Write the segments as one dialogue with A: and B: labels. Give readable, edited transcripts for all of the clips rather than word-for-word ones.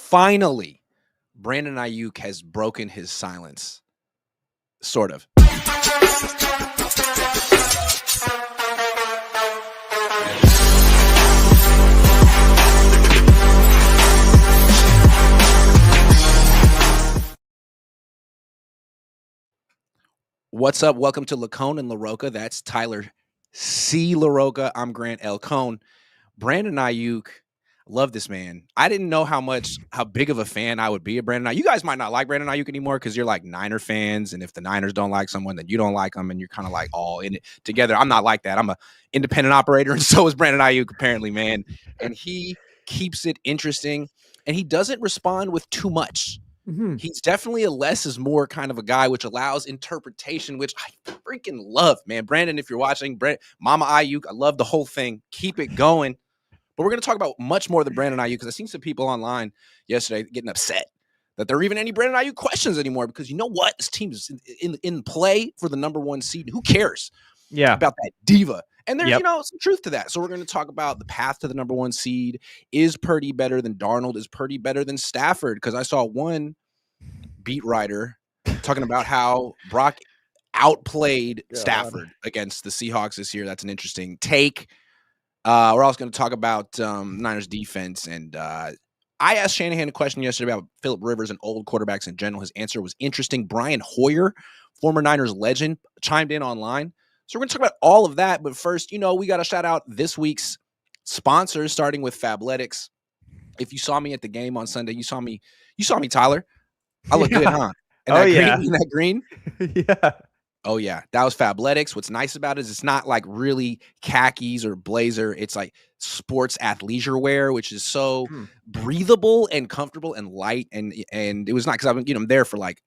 A: finally, Brandon Aiyuk has broken his silence. Sort of. What's up? Welcome to Cohn and LaRocca. That's Tyler C. LaRocca. I'm Grant L. Cohn. Brandon Aiyuk, love this man. I didn't know how big of a fan I would be of Brandon Aiyuk. You guys might not like Brandon Aiyuk anymore because you're like Niner fans, and if the Niners don't like someone, then you don't like them, and you're kind of like all in it together. I'm not like that. I'm an independent operator, and so is Brandon Aiyuk, apparently, man. And he keeps it interesting, and he doesn't respond with too much. Mm-hmm. He's definitely a less is more kind of a guy, which allows interpretation, which I freaking love, man. Brandon, if you're watching, Mama Aiyuk, I love the whole thing. Keep it going. But we're going to talk about much more than Brandon Aiyuk because I've seen some people online yesterday getting upset that there are even any Brandon Aiyuk questions anymore because you know what? This team is in play for the number one seed. Who cares about that diva? And there's, some truth to that. So we're going to talk about the path to the number one seed. Is Purdy better than Darnold? Is Purdy better than Stafford? Because I saw one beat writer talking about how Brock outplayed Stafford against the Seahawks this year. That's an interesting take. We're also going to talk about Niners defense. And I asked Shanahan a question yesterday about Phillip Rivers and old quarterbacks in general. His answer was interesting. Brian Hoyer, former Niners legend, chimed in online. So we're going to talk about all of that. But first, we got to shout out this week's sponsors, starting with Fabletics. If you saw me at the game on Sunday, you saw me, Tyler. I look good, huh? And that green?
B: Yeah.
A: Oh, yeah. That was Fabletics. What's nice about it is it's not like really khakis or blazer. It's like sports athleisure wear, which is so breathable and comfortable and light. And it was not because I've been there for like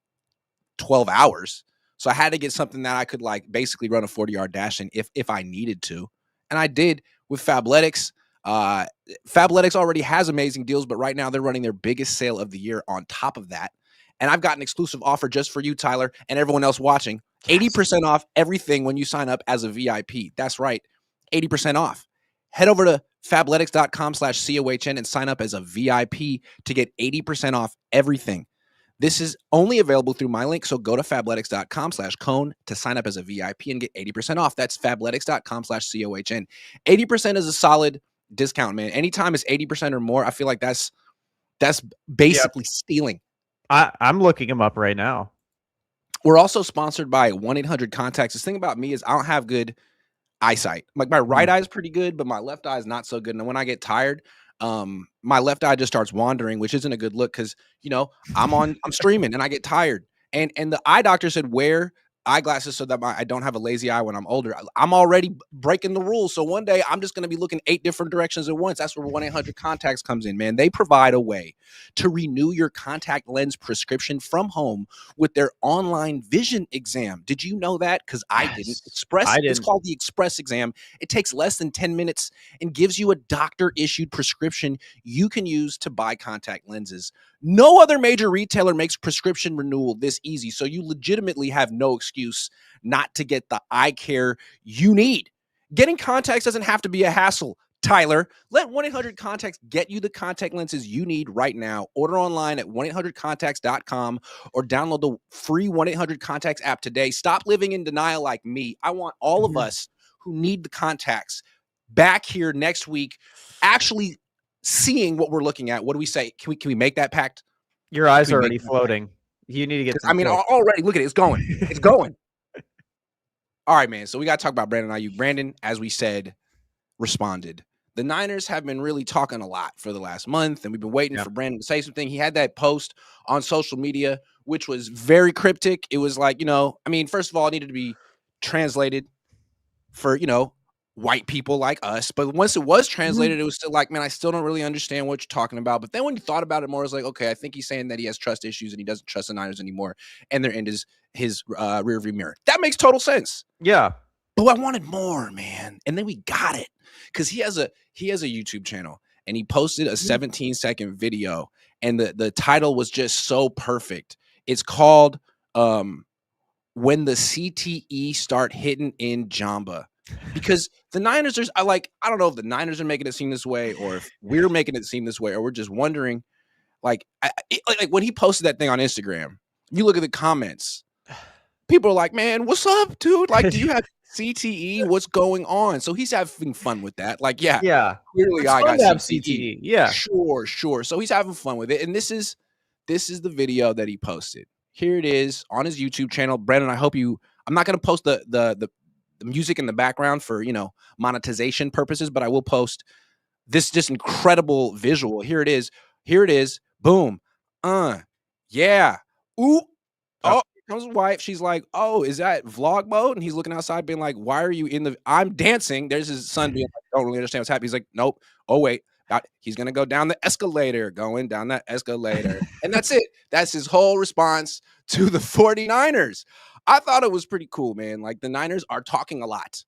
A: 12 hours. So I had to get something that I could like basically run a 40-yard dash in if I needed to. And I did with Fabletics. Fabletics already has amazing deals, but right now they're running their biggest sale of the year on top of that. And I've got an exclusive offer just for you, Tyler, and everyone else watching. 80% off everything when you sign up as a VIP. That's right, 80% off. Head over to fabletics.com/COHN and sign up as a VIP to get 80% off everything. This is only available through my link, so go to fabletics.com/Cohn to sign up as a VIP and get 80% off. That's fabletics.com/COHN. 80% is a solid discount, man. Anytime it's 80% or more, I feel like that's basically stealing.
B: I'm looking them up right now.
A: We're also sponsored by 1-800-CONTACTS. The thing about me is I don't have good eyesight. Like my right eye is pretty good, but my left eye is not so good. And when I get tired, my left eye just starts wandering, which isn't a good look because, I'm streaming and I get tired. And the eye doctor said wear eyeglasses so that I don't have a lazy eye when I'm older. I'm already breaking the rules. So one day I'm just going to be looking 8 different directions at once. That's where 1-800-CONTACTS comes in, man. They provide a way to renew your contact lens prescription from home with their online vision exam. Did you know that? Because I didn't. It's called the Express exam. It takes less than 10 minutes and gives you a doctor-issued prescription you can use to buy contact lenses. No other major retailer makes prescription renewal this easy, so you legitimately have no excuse not to get the eye care you need. Getting contacts doesn't have to be a hassle, Tyler. Let 1-800-CONTACTS get you the contact lenses you need right now. Order online at 1-800-CONTACTS.com or download the free 1-800-CONTACTS app today. Stop living in denial like me. I want all of us who need the contacts back here next week actually seeing what we're looking at. What do we say? Can we make that pact?
B: Your eyes are already floating. You need to get
A: already look at it. It's going. It's going. All right, man. So we got to talk about Brandon Aiyuk. Brandon, as we said, responded. The Niners have been really talking a lot for the last month, and we've been waiting for Brandon to say something. He had that post on social media, which was very cryptic. It was like, first of all, it needed to be translated for, white people like us. But once it was translated, it was still like, man, I still don't really understand what you're talking about. But then when you thought about it more, it's like, okay, I think he's saying that he has trust issues and he doesn't trust the Niners anymore. And they're in his rearview mirror. That makes total sense.
B: Yeah.
A: But I wanted more, man. And then we got it. Because he has a YouTube channel and he posted a 17-second video. And the title was just so perfect. It's called When the CTE Start Hitting in Jamba. Because the Niners, I don't know if the Niners are making it seem this way or if we're making it seem this way or we're just wondering. Like, like when he posted that thing on Instagram, you look at the comments. People are like, "Man, what's up, dude? Like, do you have CTE? What's going on?" So he's having fun with that. Like, yeah,
B: Yeah.
A: clearly
B: It's
A: I
B: fun
A: got
B: to have
A: CTE.
B: CTE. Yeah.
A: Sure, sure. So he's having fun with it, and this is the video that he posted. Here it is on his YouTube channel. Brandon, I hope you. I'm not going to post the music in the background for monetization purposes, but I will post this just incredible visual. Here it is. Here it is. Boom. Yeah. Ooh.
B: Oh.
A: Oh, here comes his wife. She's like, "Oh, is that vlog mode?" And he's looking outside, being like, "Why are you in the?" I'm dancing. There's his son being like, "Don't really understand what's happening." He's like, "Nope. Oh wait, he's gonna go down the escalator, going down that escalator," and that's it. That's his whole response to the 49ers. I thought it was pretty cool, man. Like the Niners are talking a lot,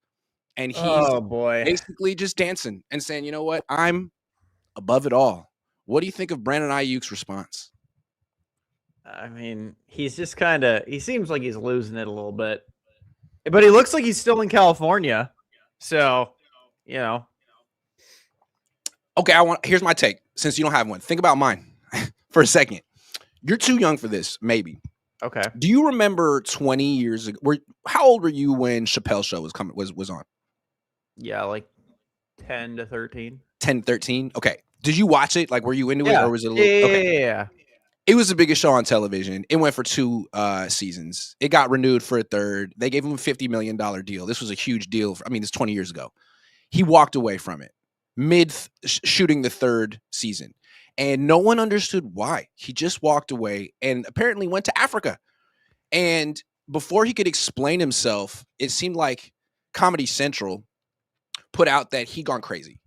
A: and he's
B: Oh boy.
A: basically just dancing and saying, "You know what? I'm above it all." What do you think of Brandon Ayuk's response?
B: I mean, he's just he seems like he's losing it a little bit. But he looks like he's still in California. So, you know.
A: Okay, here's my take. Since you don't have one, think about mine for a second. You're too young for this, maybe.
B: Okay.
A: Do you remember 20 years ago? How old were you when Chappelle's show was on?
B: Yeah, like 10 to 13.
A: 10, 13? Okay. Did you watch it? Like, were you into it,
B: Yeah.
A: or was it a little? Okay.
B: Yeah.
A: It was the biggest show on television. It went for 2 seasons. It got renewed for a third. They gave him a $50 million deal. This was a huge deal. It's 20 years ago. He walked away from it mid shooting the third season. And no one understood why. He just walked away and apparently went to Africa. And before he could explain himself, it seemed like Comedy Central put out that he'd gone crazy.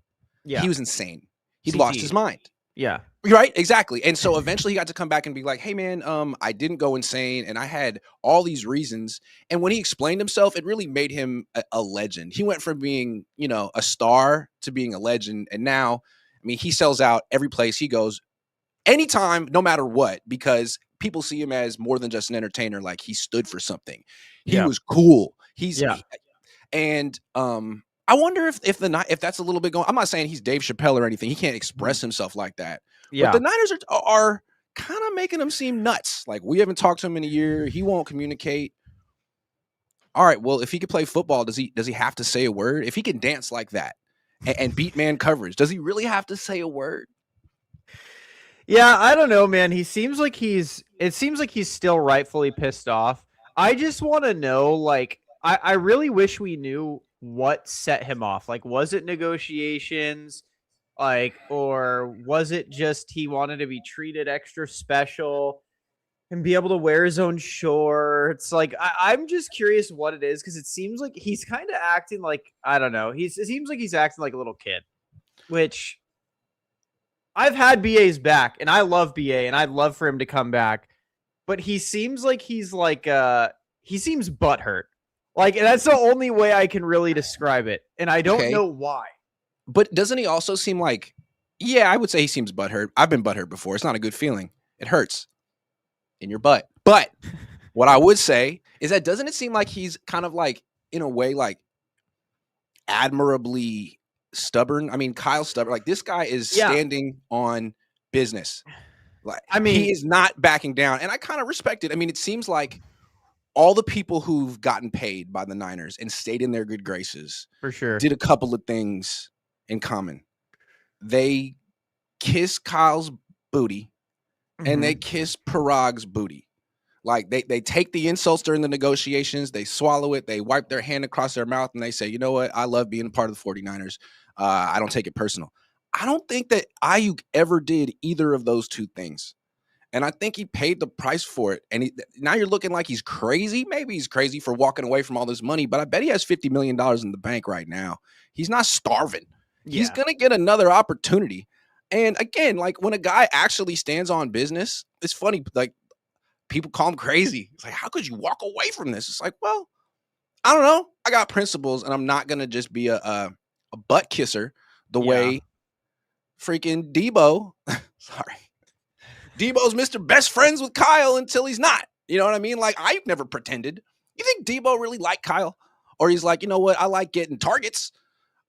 B: Yeah.
A: He was insane. He'd
B: CT.
A: lost his mind.
B: Yeah.
A: Right, exactly. And so eventually he got to come back and be like, "Hey man, I didn't go insane and I had all these reasons." And when he explained himself, it really made him a legend. He went from being, a star to being a legend. And now, he sells out every place he goes, anytime, no matter what, because people see him as more than just an entertainer. Like he stood for something. He was cool. And I wonder if that's a little bit going. I'm not saying he's Dave Chappelle or anything. He can't express himself like that.
B: Yeah.
A: But the Niners are kind of making him seem nuts. Like we haven't talked to him in a year. He won't communicate. All right. Well, if he could play football, does he have to say a word? If he can dance like that and beat man coverage, does he really have to say a word?
B: Yeah, I don't know, man. It seems like he's still rightfully pissed off. I just want to know, like, I really wish we knew what set him off. Like, was it negotiations? Like, or was it just he wanted to be treated extra special and be able to wear his own shorts? Like, I'm just curious what it is, because it seems like he's kind of acting like, I don't know. It seems like he's acting like a little kid, which I've had BA's back, and I love BA, and I'd love for him to come back. But he seems like he seems butthurt. Like, and that's the only way I can really describe it. And I don't know why.
A: But doesn't he also seem like, yeah, I would say he seems butthurt. I've been butthurt before. It's not a good feeling. It hurts in your butt. But what I would say is that doesn't it seem like he's kind of like, in a way, like admirably stubborn? Kyle's stubborn. Like this guy is standing on business. Like he is not backing down. And I kind of respect it. It seems like all the people who've gotten paid by the Niners and stayed in their good graces
B: for sure
A: did a couple of things in common. They kiss Kyle's booty and they kiss Parag's booty. Like they take the insults during the negotiations, they swallow it, they wipe their hand across their mouth and they say, "You know what? I love being a part of the 49ers. I don't take it personal." I don't think that Aiyuk ever did either of those two things. And I think he paid the price for it. And now you're looking like he's crazy. Maybe he's crazy for walking away from all this money, but I bet he has $50 million in the bank right now. He's not starving. Yeah. He's going to get another opportunity. And again, like when a guy actually stands on business, it's funny. Like people call him crazy. It's like, how could you walk away from this? It's like, well, I don't know. I got principles and I'm not going to just be a butt kisser the way freaking Debo. Sorry. Debo's Mr. Best Friends with Kyle until he's not. You know what I mean? Like, I've never pretended. You think Debo really liked Kyle? Or he's like, you know what? I like getting targets.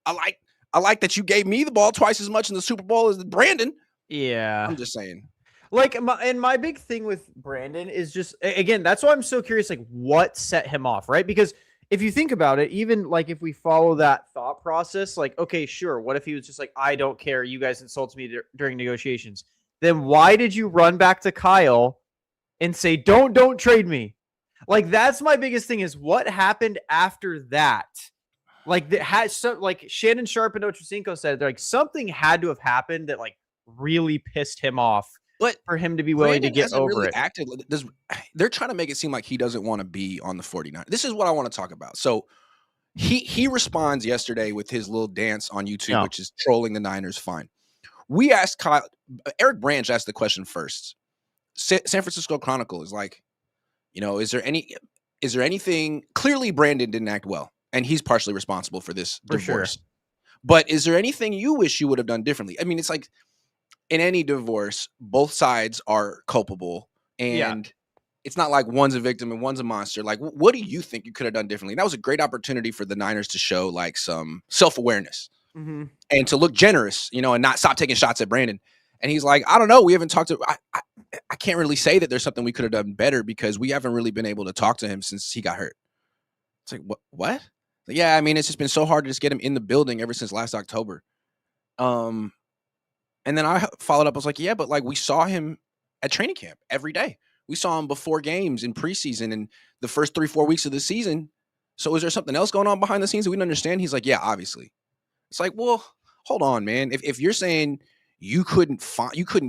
A: I like that you gave me the ball twice as much in the Super Bowl as Brandon.
B: Yeah.
A: I'm just saying.
B: Like my big thing with Brandon is just, again, that's why I'm so curious, like what set him off, right? Because if you think about it, even like if we follow that thought process, like, okay, sure, what if he was just like, I don't care, you guys insulted me during negotiations, then why did you run back to Kyle and say, don't trade me? Like, that's my biggest thing, is what happened after that. Like, that has so, like Shannon Sharp and Ochocinco said, like something had to have happened that like really pissed him off
A: But
B: for him to be willing to
A: Brandon
B: get
A: hasn't
B: over
A: really
B: it.
A: acted. They're trying to make it seem like he doesn't want to be on the 49ers. This is what I want to talk about. So he responds yesterday with his little dance on YouTube,
B: No.
A: which is trolling the Niners. Fine. We asked Kyle, Eric Branch asked the question first. San Francisco Chronicle is like, is there anything? Clearly, Brandon didn't act well, and he's partially responsible for this
B: For
A: divorce.
B: sure.
A: But is there anything you wish you would have done differently? I mean, it's like in any divorce, both sides are culpable, and it's not like one's a victim and one's a monster. Like, what do you think you could have done differently? And that was a great opportunity for the Niners to show like some self-awareness and to look generous, and not stop taking shots at Brandon. And he's like, I don't know. We haven't talked to. I can't really say that there's something we could have done better because we haven't really been able to talk to him since he got hurt. It's like, what? Yeah, I mean, it's just been so hard to just get him in the building ever since last October. And then I followed up. I was like, yeah, but like we saw him at training camp every day. We saw him before games in preseason and the first 3-4 weeks of the season. So is there something else going on behind the scenes that we didn't understand? He's like, yeah, obviously. It's like, well, hold on, man. If you're saying you couldn't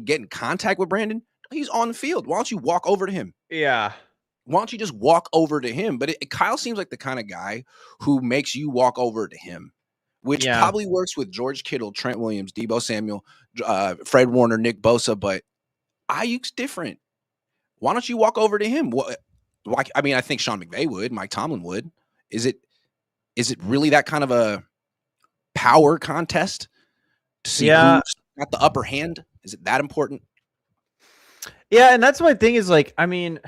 A: get in contact with Brandon, he's on the field. Why don't you walk over to him?
B: Yeah.
A: Why don't you just walk over to him? But Kyle seems like the kind of guy who makes you walk over to him, which probably works with George Kittle, Trent Williams, Deebo Samuel, Fred Warner, Nick Bosa. But Ayuk's different. Why don't you walk over to him? I mean, I think Sean McVay would, Mike Tomlin would. Is it really that kind of a power contest to see who's got the upper hand? Is it that important?
B: Yeah, and that's my thing is like, I mean,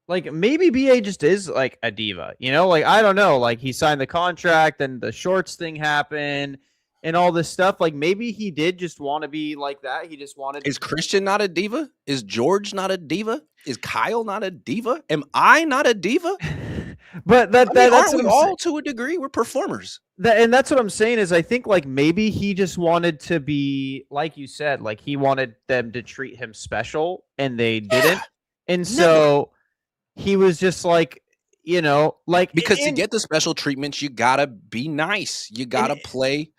B: like maybe BA just is like a diva, like I don't know, like he signed the contract and the shorts thing happened and all this stuff. Like maybe he did just want to be like that. He just wanted.
A: Is Christian not a diva? Is George not a diva? Is Kyle not a diva? Am I not a diva?
B: But that's
A: aren't we all to a degree? We're performers.
B: And that's what I'm saying is I think like maybe he just wanted to be, like you said, like he wanted them to treat him special and they didn't. And so he was just like, like
A: because to get the special treatments, you gotta be nice. You gotta play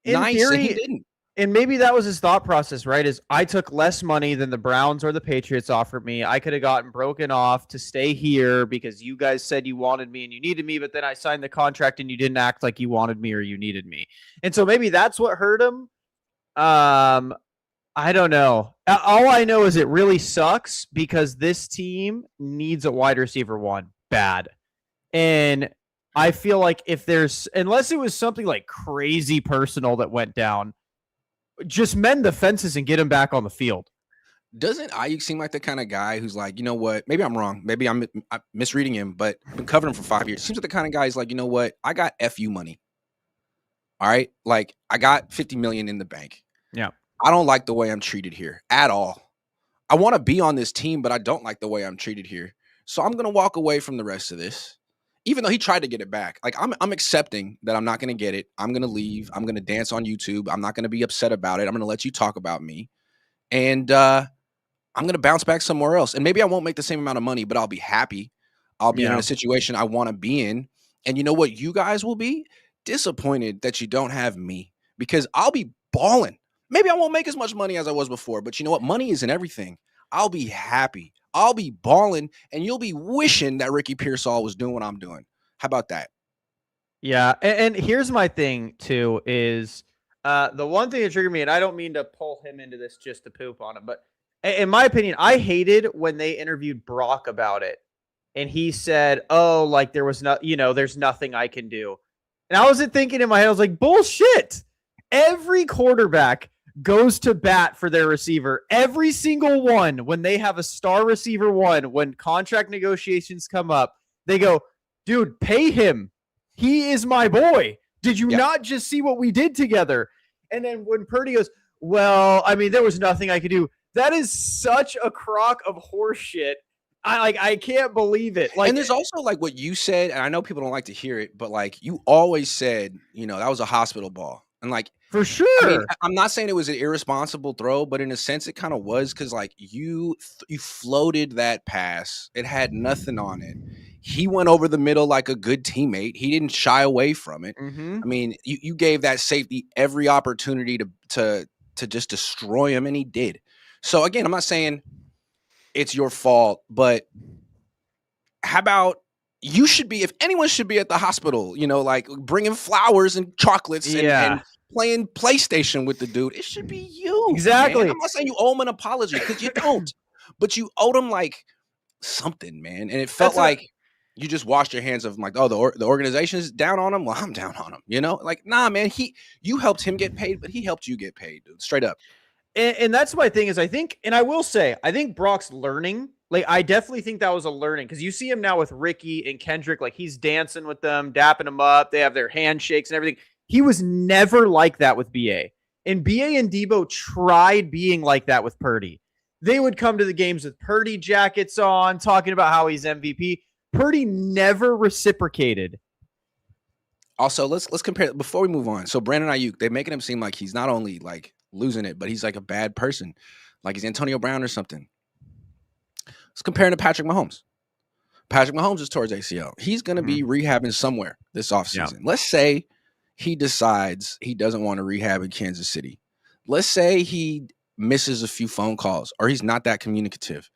A: nice.
B: Theory,
A: and he didn't.
B: And maybe that was his thought process, right? Is I took less money than the Browns or the Patriots offered me. I could have gotten broken off to stay here because you guys said you wanted me and you needed me, but then I signed the contract and you didn't act like you wanted me or you needed me. And so maybe that's what hurt him. I don't know. All I know is it really sucks because this team needs a wide receiver one bad. And I feel like unless it was something like crazy personal that went down, just mend the fences and get him back on the field.
A: Doesn't Aiyuk seem like the kind of guy who's like, you know what? Maybe I'm wrong. Maybe I'm misreading him, but I've been covering him for 5 years. Seems like the kind of guy who's like, you know what? I got FU money. All right. Like I got 50 million in the bank.
B: Yeah.
A: I don't like the way I'm treated here at all. I want to be on this team, but I don't like the way I'm treated here. So I'm going to walk away from the rest of this. Even though he tried to get it back, like I'm accepting that I'm not going to get it. I'm going to leave. I'm going to dance on YouTube. I'm not going to be upset about it. I'm going to let you talk about me. And I'm going to bounce back somewhere else. And maybe I won't make the same amount of money, but I'll be happy. I'll be in a situation I want to be in. And you know what? You guys will be disappointed that you don't have me because I'll be balling. Maybe I won't make as much money as I was before, but you know what? Money isn't everything. I'll be happy. I'll be balling, and you'll be wishing that Ricky Pearsall was doing what I'm doing. How about that?
B: Yeah, and here's my thing, too, is the one thing that triggered me, and I don't mean to pull him into this just to poop on him, but in my opinion, I hated when they interviewed Brock about it, and he said, oh, like there was there's nothing I can do. And I wasn't thinking in my head, I was like, bullshit. Every quarterback goes to bat for their receiver. Every single one, when they have a star receiver one, when contract negotiations come up, they go, dude, pay him. He is my boy. Did you not just see what we did together? And then when Purdy goes, well, I mean, there was nothing I could do. That is such a crock of horse shit. I can't believe it. Like,
A: and there's also like what you said, and I know people don't like to hear it, but like you always said, that was a hospital ball. And like,
B: for
A: I mean,
B: sure.
A: I'm not saying it was an irresponsible throw, but in a sense it kind of was, because like you floated that pass. It had nothing on it. He went over the middle like a good teammate. He didn't shy away from it.
B: Mm-hmm.
A: I mean, you gave that safety every opportunity to just destroy him, and he did. So again, I'm not saying it's your fault, but how about you should be, if anyone should be at the hospital, like bringing flowers and chocolates and
B: Yeah.
A: playing PlayStation with the dude, it should be you, man.
B: Exactly.
A: I'm not saying you owe him an apology, because you don't, but you owed him like something, man. And it felt
B: That's what
A: like you just washed your hands of him, like, oh, the organization is down on him. Well, I'm down on him, like, nah, man. You helped him get paid, but he helped you get paid, dude. Straight up.
B: and that's my thing is I think, and I will say, I think Brock's learning. Like, I definitely think that was a learning, because you see him now with Ricky and Kendrick, like he's dancing with them, dapping them up. They have their handshakes and everything. He was never like that with BA. And BA and Debo tried being like that with Purdy. They would come to the games with Purdy jackets on, talking about how he's MVP. Purdy never reciprocated.
A: Also, let's compare before we move on. So Brandon Aiyuk, they're making him seem like he's not only like losing it, but he's like a bad person, like he's Antonio Brown or something. Let's compare him to Patrick Mahomes. Patrick Mahomes is towards ACL. He's going to be rehabbing somewhere this offseason. Yeah. Let's say he decides he doesn't want to rehab in Kansas City. Let's say he misses a few phone calls, or he's not that communicative.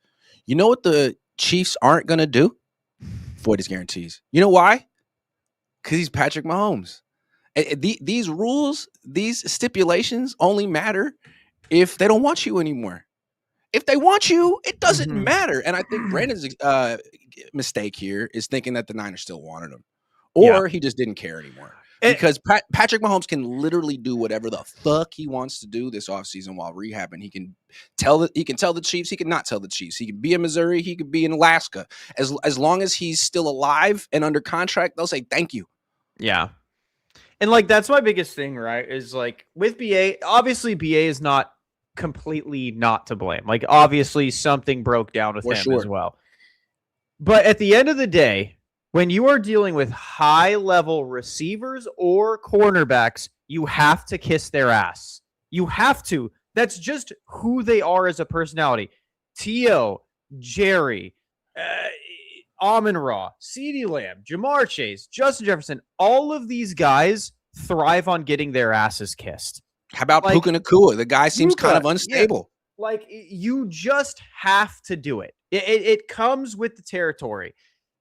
A: You know what the Chiefs aren't going to do? Void his guarantees. You know why? Because he's Patrick Mahomes. These rules, these stipulations only matter if they don't want you anymore. If they want you, it doesn't matter. And I think Brandon's mistake here is thinking that the Niners still wanted him, or he just didn't care anymore. Because Patrick Mahomes can literally do whatever the fuck he wants to do this offseason while rehabbing. He can tell the Chiefs, he can not tell the Chiefs. He could be in Missouri, he could be in Alaska. As long as he's still alive and under contract, they'll say thank you.
B: Yeah. And like that's my biggest thing, right? Is like with BA, obviously BA is not completely not to blame. Like obviously something broke down with him as well. But at the end of the day, when you are dealing with high-level receivers or cornerbacks, you have to kiss their ass. You have to. That's just who they are as a personality. T.O., Jerry, Amon-Ra, CeeDee Lamb, Jamar Chase, Justin Jefferson, all of these guys thrive on getting their asses kissed.
A: How about Puka Nacua? The guy seems kind of unstable.
B: Yeah. Like, you just have to do it. It comes with the territory.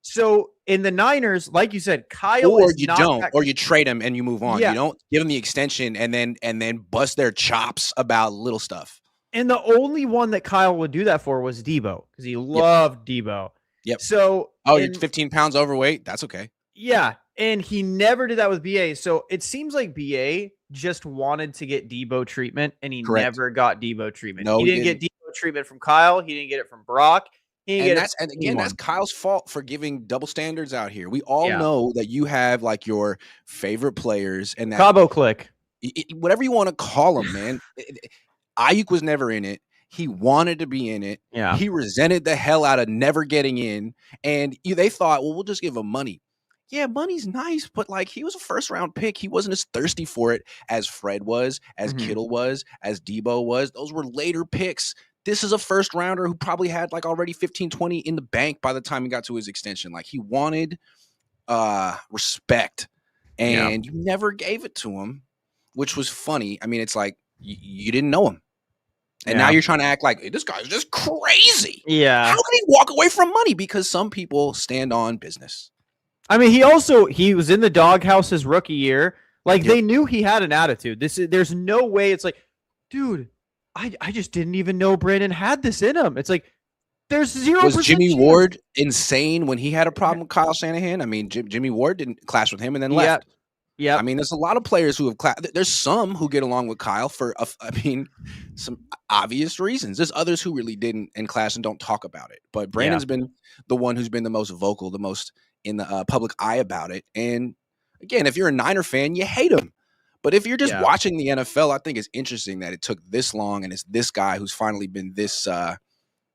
B: So in the Niners, like you said, Kyle
A: or
B: is
A: you
B: not
A: don't,
B: that...
A: or you trade him and you move on.
B: Yeah.
A: You don't give him the extension and then bust their chops about little stuff.
B: And the only one that Kyle would do that for was Debo, because he loved Debo.
A: Yep.
B: So
A: you're 15 pounds overweight. That's okay.
B: Yeah, and he never did that with BA. So it seems like BA just wanted to get Debo treatment, and he never got Debo treatment.
A: No,
B: he didn't get Debo treatment from Kyle. He didn't get it from Brock.
A: That's Kyle's fault for giving double standards out here. We all know that you have like your favorite players and that
B: Cabo click,
A: whatever you want to call them, man. Aiyuk was never in it. He wanted to be in it.
B: Yeah.
A: He resented the hell out of never getting in, and they thought, well, we'll just give him money. Yeah, money's nice, but like he was a first-round pick. He wasn't as thirsty for it as Fred was, as Kittle was, as Debo was. Those were later picks. This is a first-rounder who probably had like already 15, 20 in the bank by the time he got to his extension. Like he wanted respect, and you never gave it to him, which was funny. I mean, it's like you didn't know him. And now you're trying to act like, hey, this guy's just crazy.
B: Yeah.
A: How can he walk away from money? Because some people stand on business.
B: I mean, he was in the doghouse his rookie year. Like they knew he had an attitude. There's no way. It's like, dude, I just didn't even know Brandon had this in him. It's like there's 0%.
A: Was Jimmy Ward insane when he had a problem with Kyle Shanahan? I mean, Jimmy Ward didn't clash with him and then left.
B: Yeah.
A: I mean, there's a lot of players who have there's some who get along with Kyle for, some obvious reasons. There's others who really didn't and clash and don't talk about it. But Brandon's been the one who's been the most vocal, the most in the public eye about it. And again, if you're a Niner fan, you hate him. But if you're just
B: Yeah.
A: watching the NFL, I think it's interesting that it took this long and it's this guy who's finally been this
B: Like,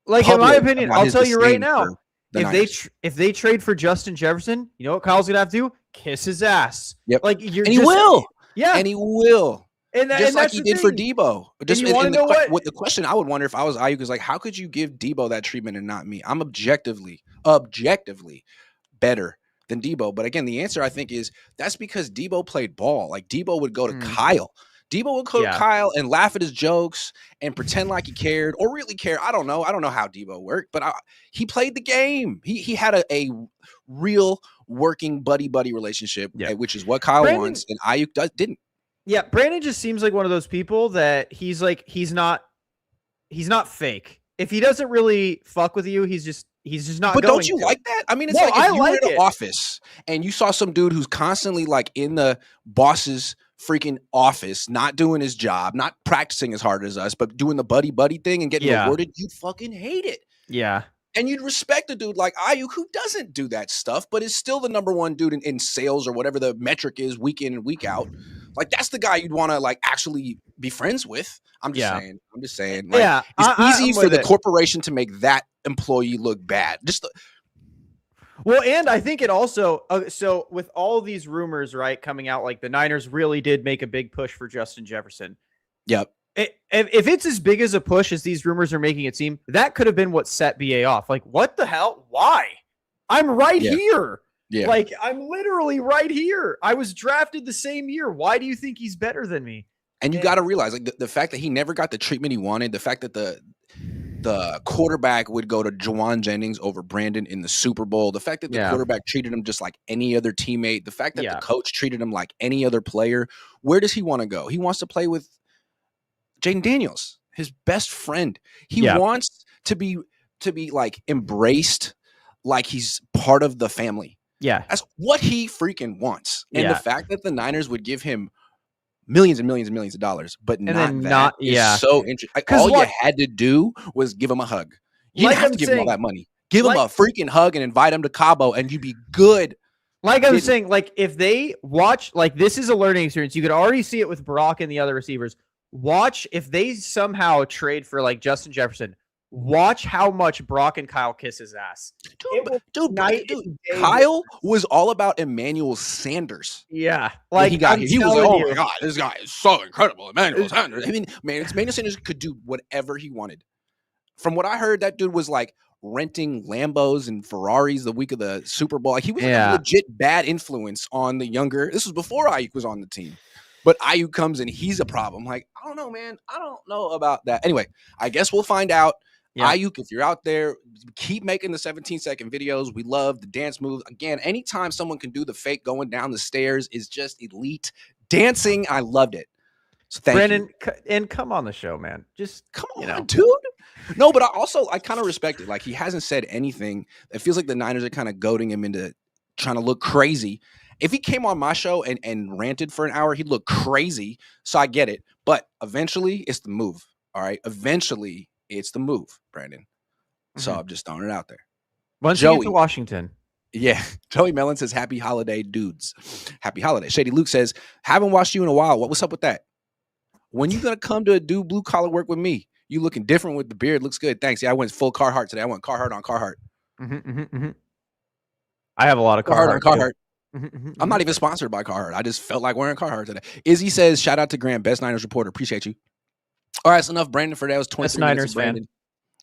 B: in my
A: public
B: opinion,
A: about
B: I'll
A: his
B: tell you right
A: disdain
B: now,
A: for the Niners.
B: if they trade for Justin Jefferson, you know what Kyle's gonna have to do? Kiss his ass.
A: Yep.
B: Like, you're
A: And he
B: just
A: will.
B: yeah.
A: And he will. Just
B: And
A: like
B: that's
A: he
B: the
A: did for
B: thing.
A: Debo.
B: And
A: Just
B: you want to know
A: what the question I would wonder if I was Ayuk is like, how could you give Debo that treatment and not me? I'm objectively better than Debo. But again, the answer I think is that's because Debo played ball. Like Debo would go to Kyle. Debo would go to Kyle and laugh at his jokes and pretend like he cared or really cared. I don't know. I don't know how Debo worked, but he played the game. He had a real working buddy relationship, which is what Kyle wants, and Ayuk didn't.
B: Yeah, Brandon just seems like one of those people that he's not fake. If he doesn't really fuck with you, he's just not.
A: But
B: going
A: don't you
B: to.
A: like that? I mean, it's like if you were in an office and you saw some dude who's constantly like in the boss's freaking office, not doing his job, not practicing as hard as us, but doing the buddy thing and getting rewarded, you'd fucking hate it.
B: Yeah.
A: And you'd respect a dude like Ayuk who doesn't do that stuff, but is still the number one dude in sales or whatever the metric is week in and week out. Like, that's the guy you'd want to like actually be friends with. I'm just saying. Like, it's easy for the corporation to make that employee look bad.
B: Well, and I think it also, so with all these rumors, right, coming out, like the Niners really did make a big push for Justin Jefferson.
A: Yep.
B: If it's as big as a push as these rumors are making it seem, that could have been what set BA off. Like, what the hell? Why? I'm right here. Yeah. Like, I'm literally right here. I was drafted the same year. Why do you think he's better than me?
A: And you got to realize, like, the fact that he never got the treatment he wanted, the fact that the quarterback would go to Juwan Jennings over Brandon in the Super Bowl, the fact that the quarterback treated him just like any other teammate, the fact that the coach treated him like any other player, where does he want to go? He wants to play with Jaden Daniels, his best friend. He wants to be like embraced like he's part of the family.
B: Yeah.
A: That's what he freaking wants. And the fact that the Niners would give him millions and millions and millions of dollars, but not is so interesting. Like, all you had to do was give him a hug. You didn't have to give him all that money. Give him a freaking hug and invite him to Cabo and you'd be good.
B: Like I was saying, like if they watch, like this is a learning experience. You could already see it with Brock and the other receivers. Watch if they somehow trade for like Justin Jefferson. Watch how much Brock and Kyle kiss his ass.
A: Dude, Kyle was all about Emmanuel Sanders.
B: Yeah.
A: Like he got here. He was like, oh my God, this guy is so incredible. Emmanuel Sanders. I mean, man, Emmanuel Sanders could do whatever he wanted. From what I heard, that dude was like renting Lambos and Ferraris the week of the Super Bowl. Like, he was like a legit bad influence on the younger. This was before Ayuk was on the team. But Ayuk comes and he's a problem. Like, I don't know, man. I don't know about that. Anyway, I guess we'll find out. Yeah. Ayuk, if you're out there, keep making the 17-second videos. We love the dance moves. Again, anytime someone can do the fake going down the stairs is just elite dancing. I loved it. So thank
B: Brandon, you. And come on the show, man. Just
A: come on, dude. No, but I kind of respect it. Like, he hasn't said anything. It feels like the Niners are kind of goading him into trying to look crazy. If he came on my show and ranted for an hour, he'd look crazy. So I get it. But eventually, it's the move. All right? Eventually, it's the move, Brandon. So I'm just throwing it out there.
B: Once you get to Washington.
A: Yeah. Joey Mellon says, happy holiday, dudes. Happy holiday. Shady Luke says, haven't watched you in a while. What's up with that? When you going to come to do blue collar work with me? You looking different with the beard. Looks good. Thanks. Yeah, I went full Carhartt today. I went Carhartt on Carhartt.
B: I have a lot of Carhartt on
A: Carhartt. I'm not even sponsored by Carhartt. I just felt like wearing Carhartt today. Izzy says, shout out to Grant, best Niners reporter. Appreciate you. All right, that's enough, Brandon, for that. It was 23
B: Niners fan.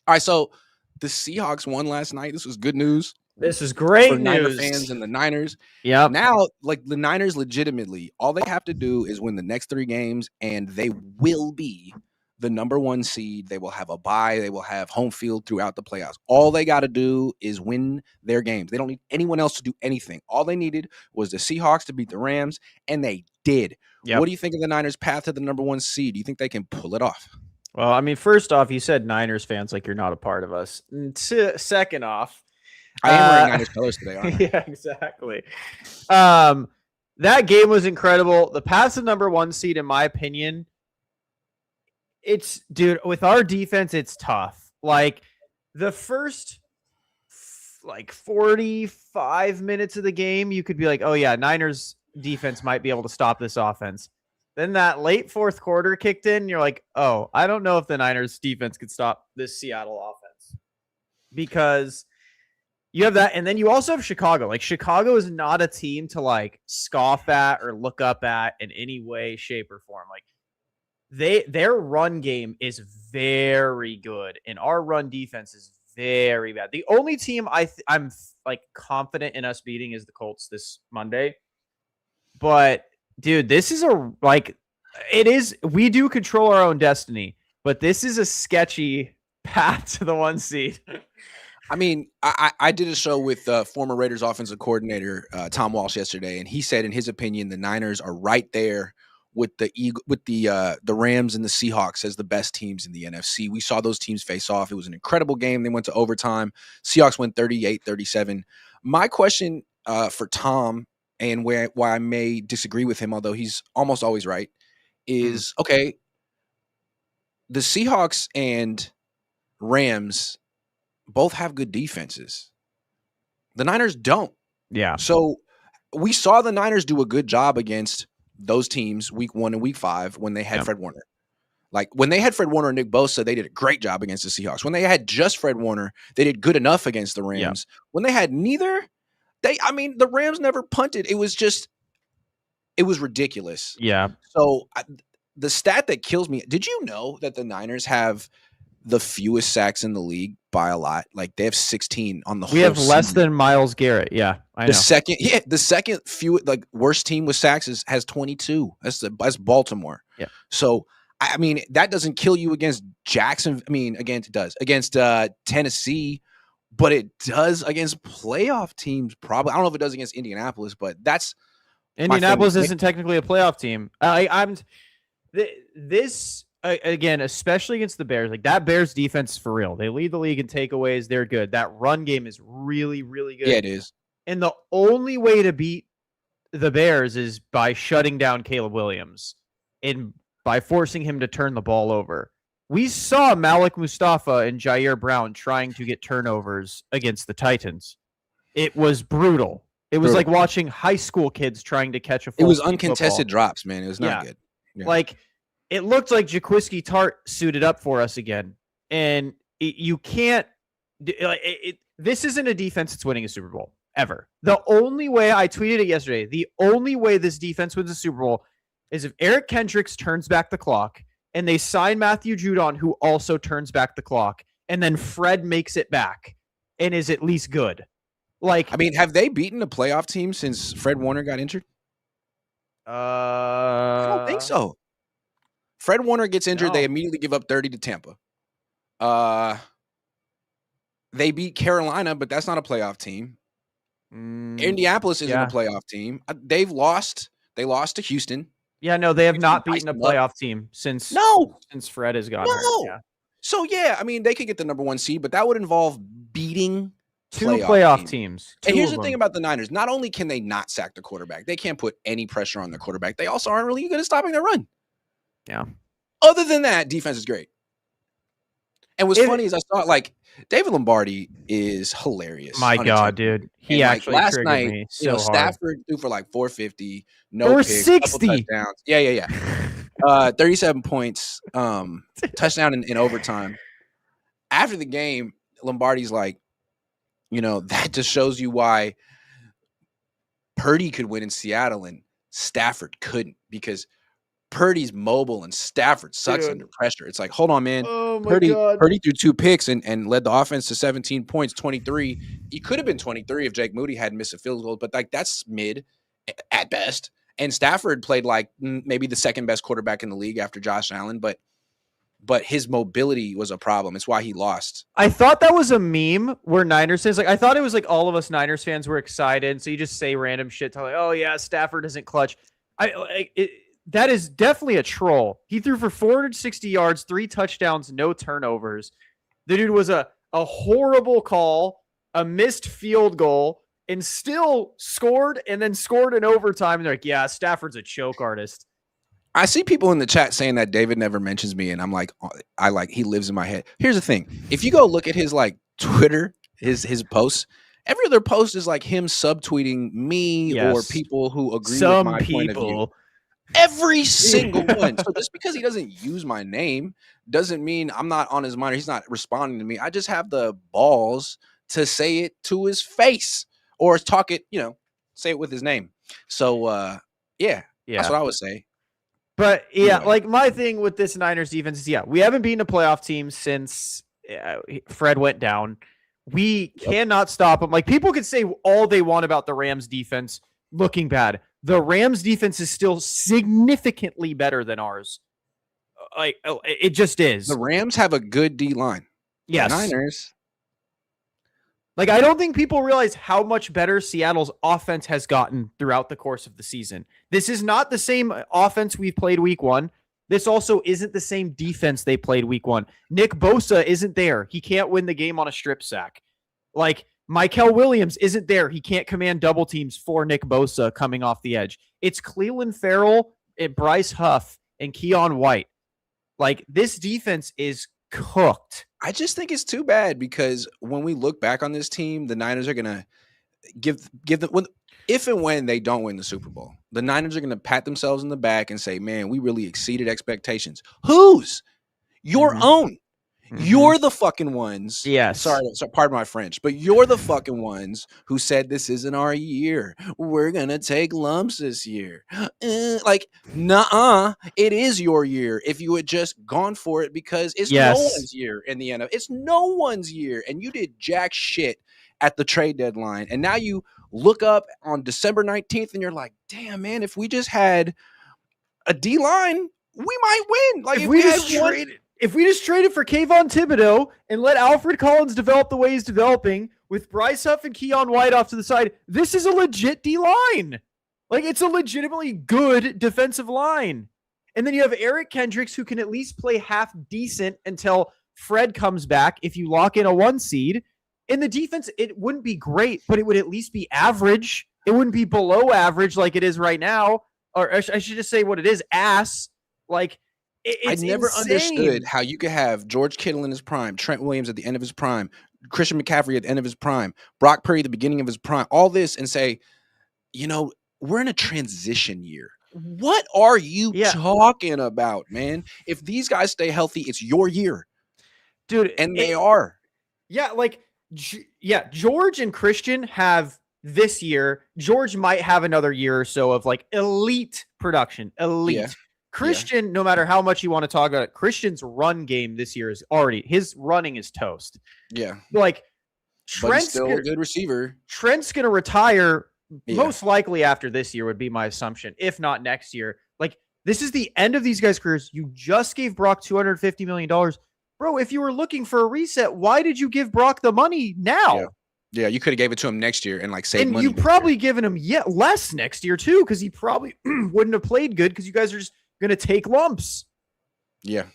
A: All right, so the Seahawks won last night. This was good news.
B: This is great
A: for
B: news.
A: Niner fans and the Niners.
B: Yeah.
A: Now, like, the Niners legitimately, all they have to do is win the next 3 games, and they will be the number 1 seed. They will have a bye. They will have home field throughout the playoffs. All they got to do is win their games. They don't need anyone else to do anything. All they needed was the Seahawks to beat the Rams, and they did. Yep. What do you think of the Niners' path to the number 1 seed? Do you think they can pull it off?
B: Well, I mean, first off, you said Niners fans like you're not a part of us. Second off,
A: I am wearing Niners colors today, aren't I?
B: Yeah, exactly. That game was incredible. The path to number 1 seed, in my opinion, dude, with our defense, it's tough. Like, the first 45 minutes of the game, you could be like, oh yeah, Niners defense might be able to stop this offense. Then that late fourth quarter kicked in. And you're like, oh, I don't know if the Niners defense could stop this Seattle offense, because you have that. And then you also have Chicago. Like, Chicago is not a team to like scoff at or look up at in any way, shape, or form. Like, their run game is very good, and our run defense is very bad. The only team I'm like confident in us beating is the Colts this Monday. But dude, this is it is. We do control our own destiny, but this is a sketchy path to the 1 seed.
A: I mean, I did a show with former Raiders offensive coordinator Tom Walsh yesterday, and he said, in his opinion, the Niners are right there with the Rams and the Seahawks as the best teams in the NFC. We saw those teams face off. It was an incredible game. They went to overtime. Seahawks went 38-37. My question for Tom, and why I may disagree with him, although he's almost always right, is, okay, the Seahawks and Rams both have good defenses. The Niners don't.
B: Yeah.
A: So we saw the Niners do a good job against those teams week 1 and week 5 when they had Fred Warner. Like, when they had Fred Warner and Nick Bosa, they did a great job against the Seahawks. When they had just Fred Warner, they did good enough against the Rams. When they had neither, the Rams never punted. It was ridiculous.
B: Yeah.
A: So the stat that kills me, did you know that the Niners have the fewest sacks in the league by a lot? Like, they have 16 on the whole
B: We have less
A: season.
B: than Myles Garrett. Yeah, I know.
A: The second worst team with sacks has 22. That's Baltimore.
B: Yeah.
A: So I mean, that doesn't kill you against Jackson. I mean, again, it does against Tennessee, but it does against playoff teams. Probably, I don't know if it does against Indianapolis, but that's
B: Indianapolis isn't technically a playoff team. Again, especially against the Bears, like, that Bears defense is for real. They lead the league in takeaways. They're good. That run game is really, really good.
A: Yeah, it is.
B: And the only way to beat the Bears is by shutting down Caleb Williams and by forcing him to turn the ball over. We saw Malik Mustafa and Jair Brown trying to get turnovers against the Titans. It was brutal. It was like watching high school kids trying to catch a football.
A: It was uncontested drops, man. It was not good. Yeah.
B: Like, it looked like Jaquiski Tart suited up for us again. And you can't this isn't a defense that's winning a Super Bowl, ever. The only way, I tweeted it yesterday, the only way this defense wins a Super Bowl is if Eric Kendricks turns back the clock and they sign Matthew Judon, who also turns back the clock, and then Fred makes it back and is at least good. Like,
A: I mean, have they beaten a playoff team since Fred Warner got injured? I don't think so. Fred Warner gets injured. No. They immediately give up 30 to Tampa. They beat Carolina, but that's not a playoff team. Indianapolis isn't a playoff team. They've lost. They lost to Houston.
B: Yeah, no, they have not beaten a playoff team since Fred has gone.
A: No. Yeah. So, I mean, they could get the number 1 seed, but that would involve beating
B: two playoff teams.
A: And here's the thing about the Niners. Not only can they not sack the quarterback, they can't put any pressure on the quarterback. They also aren't really good at stopping their run.
B: Yeah.
A: Other than that, defense is great. And what's funny is I saw, like, David Lombardi is hilarious.
B: My God, dude. He actually
A: last night,
B: me so hard.
A: Stafford threw for like 450, no
B: 460.
A: picks, touchdowns. Yeah. 37 points, touchdown in overtime. After the game, Lombardi's like, that just shows you why Purdy could win in Seattle and Stafford couldn't, because Purdy's mobile and Stafford sucks under pressure. It's like, hold on, man.
B: Oh my God.
A: Purdy threw 2 picks and led the offense to 17 points, 23. He could have been 23 if Jake Moody hadn't missed a field goal, but like, that's mid at best. And Stafford played like maybe the second best quarterback in the league after Josh Allen, but his mobility was a problem. It's why he lost.
B: I thought that was a meme where Niners fans, like, I thought it was like all of us Niners fans were excited. So you just say random shit to like, oh yeah, Stafford isn't clutch. That is definitely a troll. He threw for 460 yards, 3 touchdowns, no turnovers. The dude was a horrible call, a missed field goal, and still scored, and then scored in overtime. And they're like, yeah, Stafford's a choke artist.
A: I see people in the chat saying that David never mentions me, and I'm like, he lives in my head. Here's the thing. If you go look at his like Twitter, his posts, every other post is like him subtweeting me or people who agree with my point of view. Every single one. So just because he doesn't use my name doesn't mean I'm not on his mind or he's not responding to me. I just have the balls to say it to his face or talk it, say it with his name. So yeah, that's
B: Yeah.
A: what I would say.
B: But yeah,
A: Anyway,
B: like my thing with this Niners defense is, we haven't beaten a playoff team since Fred went down. We cannot stop them. Like, people could say all they want about the Rams defense looking bad. The Rams defense is still significantly better than ours. Like, it just is.
A: the Rams have a good D line.
B: Yes.
A: The Niners.
B: Like, I don't think people realize how much better Seattle's offense has gotten throughout the course of the season. This is not the same offense we've played week one. This also isn't the same defense they played week one. Nick Bosa isn't there. He can't win the game on a strip sack. Like, Mykel Williams isn't there. He can't command double teams for Nick Bosa coming off the edge. It's Cleveland Farrell, Bryce Huff, and Keon White. Like, this defense is cooked.
A: I just think it's too bad because when we look back on this team, the Niners are gonna give them if and when they don't win the Super Bowl, the Niners are gonna pat themselves in the back and say, "Man, we really exceeded expectations." Whose? Your own. You're the fucking ones.
B: Yes.
A: Sorry, pardon my French, but you're the fucking ones who said this isn't our year. We're gonna take lumps this year. Nuh-uh. It is your year. If you had just gone for it, because it's no one's year in the NFL. It's no one's year, and you did jack shit at the trade deadline, and now you look up on December 19th, and you're like, "Damn, man! If we just had a D line, we might win." Like
B: if we just traded for Kayvon Thibodeau and let Alfred Collins develop the way he's developing with Bryce Huff and Keon White off to the side, this is a legit D line. Like, it's a legitimately good defensive line. And then you have Eric Kendricks, who can at least play half decent until Fred comes back if you lock in a 1 seed. In the defense, it wouldn't be great, but it would at least be average. It wouldn't be below average like it is right now. Or I should just say what it is, ass. Like, I
A: never understood how you could have George Kittle in his prime, Trent Williams at the end of his prime, Christian McCaffrey at the end of his prime, Brock Purdy at the beginning of his prime, all this, and say, we're in a transition year. What are you talking about, man? If these guys stay healthy, it's your year.
B: Dude.
A: And they are.
B: Yeah, George and Christian have this year. George might have another year or so of, like, elite production. Elite. Yeah. Christian, no matter how much you want to talk about it, Christian's run game this year is his running is toast.
A: Yeah.
B: Like,
A: Trent's still a good receiver.
B: Trent's going to retire most likely after this year would be my assumption, if not next year. Like, this is the end of these guys' careers. You just gave Brock $250 million. Bro, if you were looking for a reset, why did you give Brock the money now?
A: Yeah, you could have gave it to him next year and saved money.
B: And you probably given him less next year too, because he probably wouldn't have played good because you guys are just going to take lumps.
A: Yeah.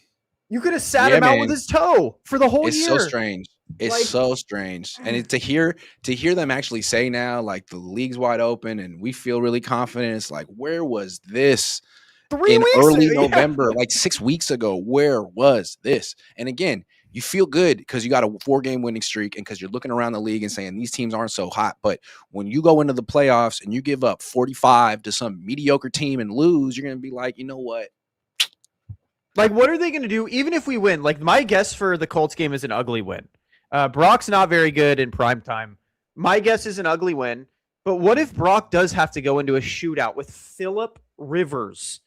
B: You could have sat him out with his toe for the whole year.
A: It's so strange. It's so strange. And to hear them actually say now, like, the league's wide open and we feel really confident. It's like, where was this in early November, like 6 weeks ago? Where was this? And again, you feel good because you got a 4-game winning streak and because you're looking around the league and saying these teams aren't so hot. But when you go into the playoffs and you give up 45 to some mediocre team and lose, you're going to be like, you know what?
B: Like, what are they going to do even if we win? Like, my guess for the Colts game is an ugly win. Brock's not very good in prime time. My guess is an ugly win. But what if Brock does have to go into a shootout with Phillip Rivers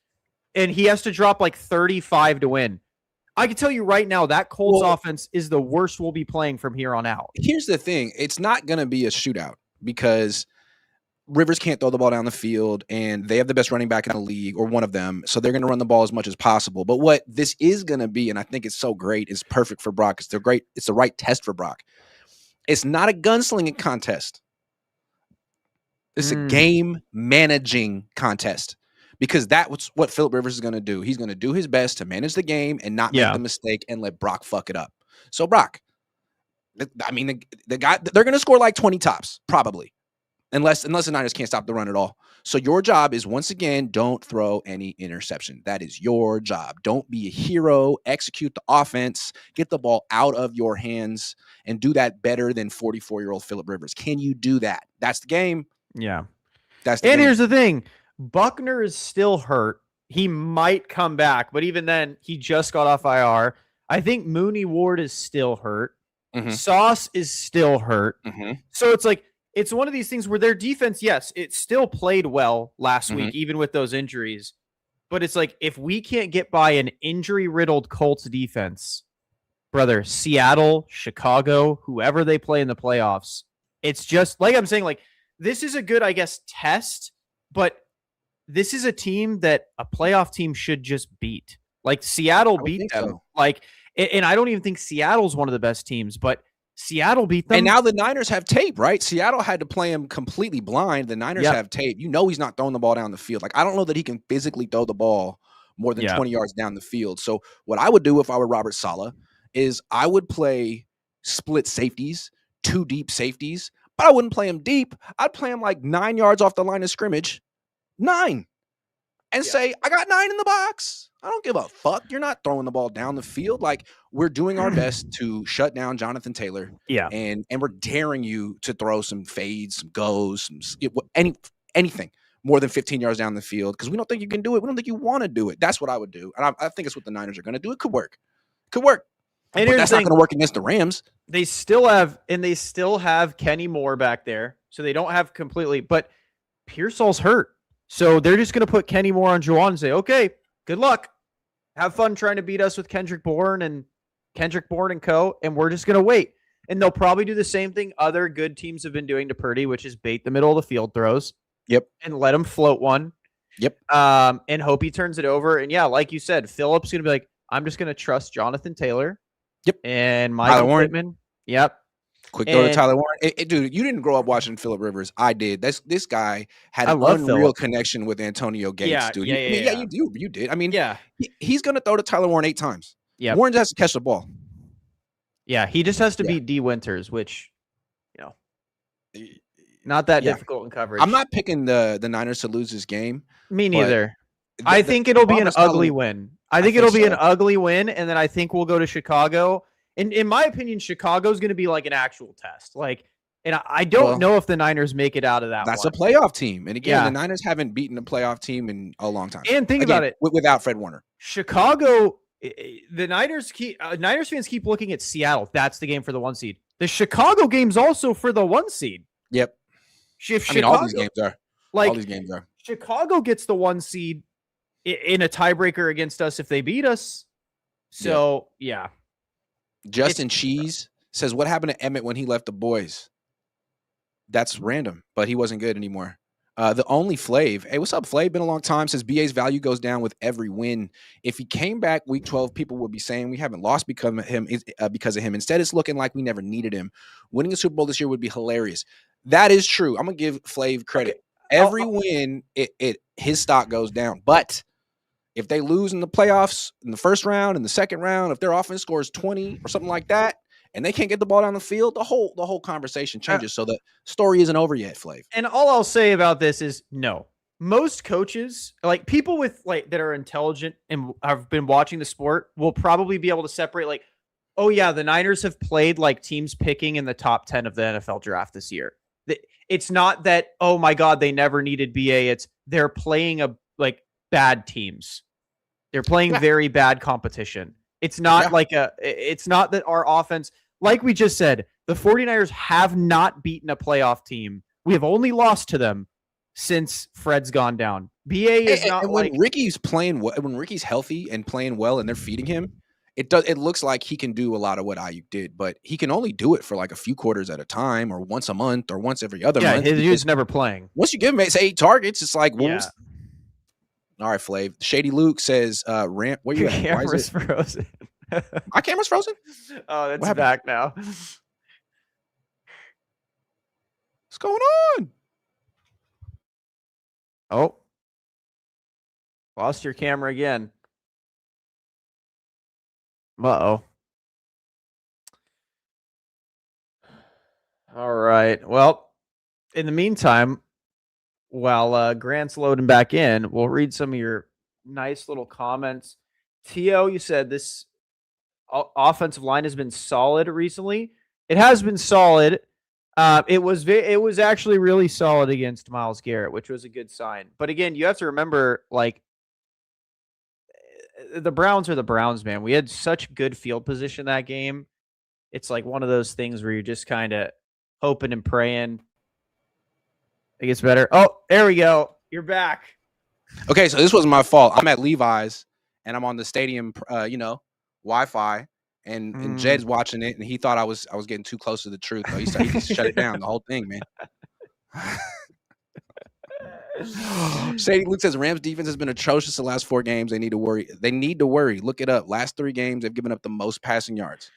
B: and he has to drop like 35 to win? I can tell you right now that Colts offense is the worst we'll be playing from here on out.
A: Here's the thing. It's not going to be a shootout because Rivers can't throw the ball down the field and they have the best running back in the league, or one of them. So they're going to run the ball as much as possible. But what this is going to be, and I think it's so great, is perfect for Brock. It's the right test for Brock. It's not a gunslinging contest. It's a game managing contest. Because that's what Phillip Rivers is going to do. He's going to do his best to manage the game and not make the mistake and let Brock fuck it up. So Brock, I mean, the guy, they're going to score like 20 tops, probably, unless the Niners can't stop the run at all. So your job is, once again, don't throw any interception. That is your job. Don't be a hero. Execute the offense. Get the ball out of your hands and do that better than 44-year-old Phillip Rivers. Can you do that? That's the game.
B: Yeah.
A: That's the game.
B: Here's the thing. Buckner is still hurt. He might come back, but even then, he just got off IR. I think Mooney Ward is still hurt. Sauce is still hurt. So it's like, it's one of these things where their defense, yes, it still played well last week, even with those injuries. But it's like, if we can't get by an injury-riddled Colts defense, brother, Seattle, Chicago, whoever they play in the playoffs, it's just, like I'm saying, like, this is a good, I guess, test, but this is a team that a playoff team should just beat. Like, Seattle beat them. So. Like, and I don't even think Seattle's one of the best teams, but Seattle beat them.
A: And now the Niners have tape, right? Seattle had to play him completely blind. The Niners have tape. You know he's not throwing the ball down the field. Like, I don't know that he can physically throw the ball more than 20 yards down the field. So what I would do if I were Robert Saleh is I would play split safeties, 2 deep safeties, but I wouldn't play him deep. I'd play him like 9 yards off the line of scrimmage. 9. And say, I got 9 in the box. I don't give a fuck. You're not throwing the ball down the field. Like, we're doing our best to shut down Jonathan Taylor.
B: Yeah.
A: And we're daring you to throw some fades, some goes, anything more than 15 yards down the field because we don't think you can do it. We don't think you want to do it. That's what I would do. And I think it's what the Niners are going to do. It could work. Could work. And but that's not going to work against the Rams.
B: They still have Kenny Moore back there. So they don't have completely, but Pearsall's hurt. So they're just going to put Kenny Moore on Juwan and say, okay, good luck. Have fun trying to beat us with Kendrick Bourne and co. And we're just going to wait. And they'll probably do the same thing other good teams have been doing to Purdy, which is bait the middle of the field throws.
A: Yep.
B: And let him float one.
A: Yep.
B: And hope he turns it over. And yeah, like you said, Phillips going to be like, I'm just going to trust Jonathan Taylor.
A: Yep.
B: And Michael Pittman. Yep.
A: Quick throw to Tyler Warren. Dude, you didn't grow up watching Phillip Rivers. I did. This guy had an unreal connection with Antonio Gates, dude. You did. I mean, he's going to throw to Tyler Warren 8 times.
B: Yeah.
A: Warren just has to catch the ball.
B: Yeah, he just has to beat D. Winters, which, not that difficult in coverage.
A: I'm not picking the Niners to lose this game.
B: Me neither. I think it'll be an ugly win. I think it'll be an ugly win, and then I think we'll go to Chicago. And in my opinion, Chicago's going to be like an actual test. Like, and I don't know if the Niners make it out of that.
A: That's a playoff team. And again, the Niners haven't beaten a playoff team in a long time.
B: And think about it.
A: Without Fred Warner.
B: Chicago, the Niners fans keep looking at Seattle. That's the game for the 1 seed. The Chicago game's also for the 1 seed.
A: Yep. All these games are. All these games are.
B: Chicago gets the 1 seed in a tiebreaker against us if they beat us. So, yeah.
A: Justin Cheese says, what happened to Emmett when he left the boys? That's random, but he wasn't good anymore. The only Flav. Hey, what's up, Flav? Been a long time. Says BA's value goes down with every win. If he came back week 12, people would be saying we haven't lost because of him. Instead, it's looking like we never needed him. Winning a Super Bowl this year would be hilarious. That is true. I'm going to give Flav credit. Every win, his stock goes down. But if they lose in the playoffs in the first round, in the second round, if their offense scores 20 or something like that, and they can't get the ball down the field, the whole conversation changes. So the story isn't over yet, Flav.
B: And all I'll say about this is no. Most coaches, like people with like that are intelligent and have been watching the sport, will probably be able to separate like, oh yeah, the Niners have played like teams picking in the top 10 of the NFL draft this year. It's not that, oh my God, they never needed BA. It's they're playing bad teams. They're playing very bad competition. It's not it's not that our offense, like we just said, the 49ers have not beaten a playoff team. We have only lost to them since Fred's gone down. BA is not
A: when Ricky's playing well, when Ricky's healthy and playing well and they're feeding him, it looks like he can do a lot of what Aiyuk did, but he can only do it for like a few quarters at a time or once a month or once every other month.
B: Yeah, he's never playing.
A: Once you give him 8 targets, it's like, all right, Flav. Shady Luke says, "Ramp, where you at?
B: Your camera's frozen.
A: My camera's frozen?
B: Oh, it's back now.
A: What's going on?
B: Oh, lost your camera again. Uh-oh. All right. Well, in the meantime, while Grant's loading back in, we'll read some of your nice little comments. Tio, you said this offensive line has been solid recently. It has been solid. It was actually really solid against Myles Garrett, which was a good sign. But again, you have to remember, like, the Browns are the Browns, man. We had such good field position that game. It's like one of those things where you're just kind of hoping and praying it gets better. Oh, there we go. You're back.
A: Okay, so this wasn't my fault. I'm at Levi's and I'm on the stadium, Wi-Fi, and Jed's watching it, and he thought I was getting too close to the truth. Though he just shut it down, the whole thing, man. Sadie Luke says Rams defense has been atrocious the last 4 games. They need to worry. Look it up. Last 3 games, they've given up the most passing yards.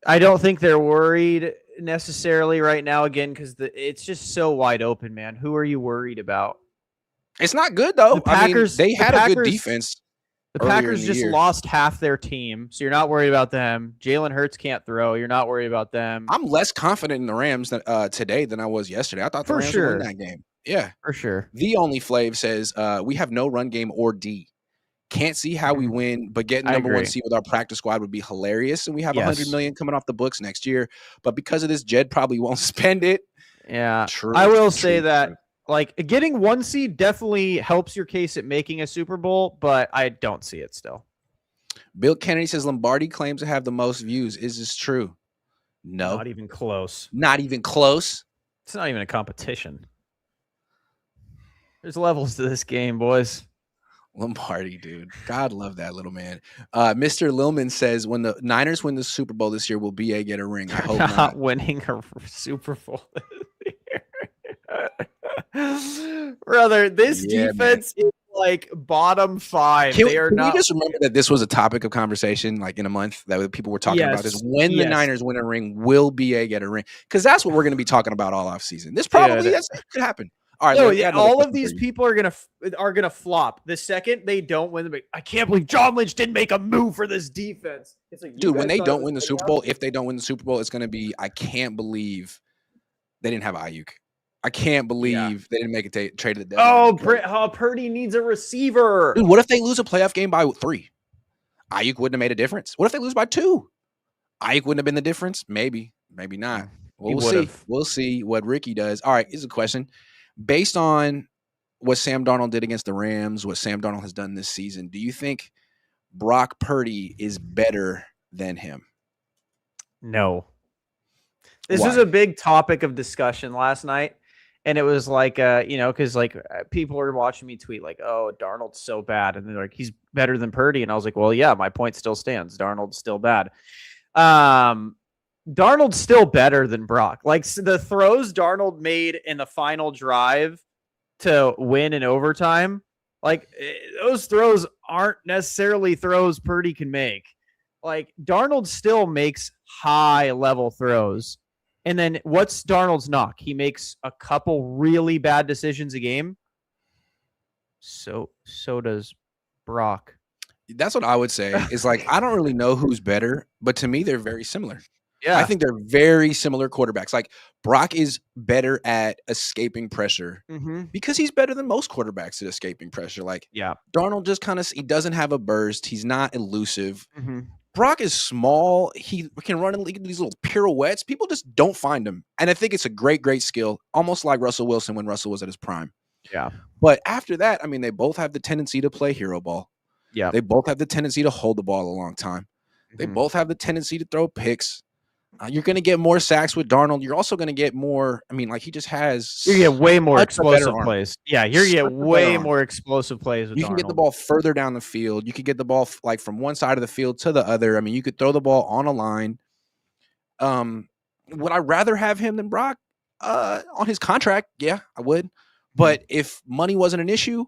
B: I don't think they're worried necessarily right now, again, because it's just so wide open, man. Who are you worried about?
A: It's not good, though. They had a good defense.
B: The Packers just lost half their team, so you're not worried about them. Jalen Hurts can't throw. You're not worried about them.
A: I'm less confident in the Rams today than I was yesterday. I thought the Rams would win that game. Yeah.
B: For sure.
A: The Only Flav says, we have no run game or D. Can't see how we win, but getting number 1 seed with our practice squad would be hilarious. And we have $100 million coming off the books next year. But because of this, Jed probably won't spend it.
B: Yeah. I will say that, like, getting 1 seed definitely helps your case at making a Super Bowl, but I don't see it still.
A: Bill Kennedy says Lombardi claims to have the most views. Is this true? No.
B: Not even close.
A: Not even close.
B: It's not even a competition. There's levels to this game, boys.
A: Lombardi, dude. God love that little man. Mr. Lilman says, when the Niners win the Super Bowl this year, will BA get a ring? I hope not.
B: Winning a Super Bowl this year. Brother, this defense is like bottom 5.
A: Can we just remember that this was a topic of conversation like in a month that people were talking about is when the Niners win a ring, will BA get a ring? Because that's what we're going to be talking about all offseason. This probably could happen. All right,
B: all of these people are gonna flop the second they don't win. I can't believe John Lynch didn't make a move for this defense. It's like,
A: dude, when they don't win the Super Bowl, if they don't win the Super Bowl, it's gonna be, I can't believe they didn't have Aiyuk. I can't believe they didn't make a trade at the deadline.
B: Purdy needs a receiver.
A: Dude, what if they lose a playoff game by 3? Aiyuk wouldn't have made a difference. What if they lose by 2? Aiyuk wouldn't have been the difference. Maybe not. Well, we'll see. We'll see what Ricky does. All right, here's a question. Based on what Sam Darnold did against the Rams, what Sam Darnold has done this season, do you think Brock Purdy is better than him?
B: No. This was a big topic of discussion last night, and it was like, because like people were watching me tweet like, "Oh, Darnold's so bad," and they're like, "He's better than Purdy," and I was like, "Well, yeah, my point still stands. Darnold's still bad." Darnold's still better than Brock. Like the throws Darnold made in the final drive to win in overtime, like those throws aren't necessarily throws Purdy can make. Like Darnold still makes high level throws. And then what's Darnold's knock? He makes a couple really bad decisions a game. So does Brock.
A: That's what I would say. Is like, I don't really know who's better, but to me, they're very similar.
B: Yeah.
A: I think they're very similar quarterbacks. Like Brock is better at escaping pressure because he's better than most quarterbacks at escaping pressure. Like Darnold just he doesn't have a burst. He's not elusive. Brock is small. He can run in these little pirouettes. People just don't find him. And I think it's a great, great skill, almost like Russell Wilson when Russell was at his prime.
B: Yeah.
A: But after that, I mean, they both have the tendency to play hero ball.
B: Yeah.
A: They both have the tendency to hold the ball a long time. They both have the tendency to throw picks. You're going to get more sacks with Darnold. You're also going to get more. I mean, like he just has.
B: You get way more explosive plays. Yeah, you get way more explosive plays with Darnold.
A: You can get the ball further down the field. You could get the ball like from one side of the field to the other. I mean, you could throw the ball on a line. Would I rather have him than Brock on his contract? Yeah, I would. But if money wasn't an issue,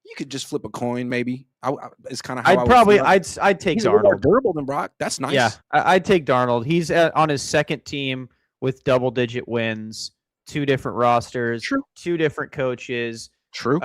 A: you could just flip a coin. Maybe it's kind of how
B: I'd take Darnold.
A: More durable than Brock. That's nice.
B: Yeah, I'd take Darnold. He's on his second team with double-digit wins, 2 different rosters, 2 different coaches.
A: True.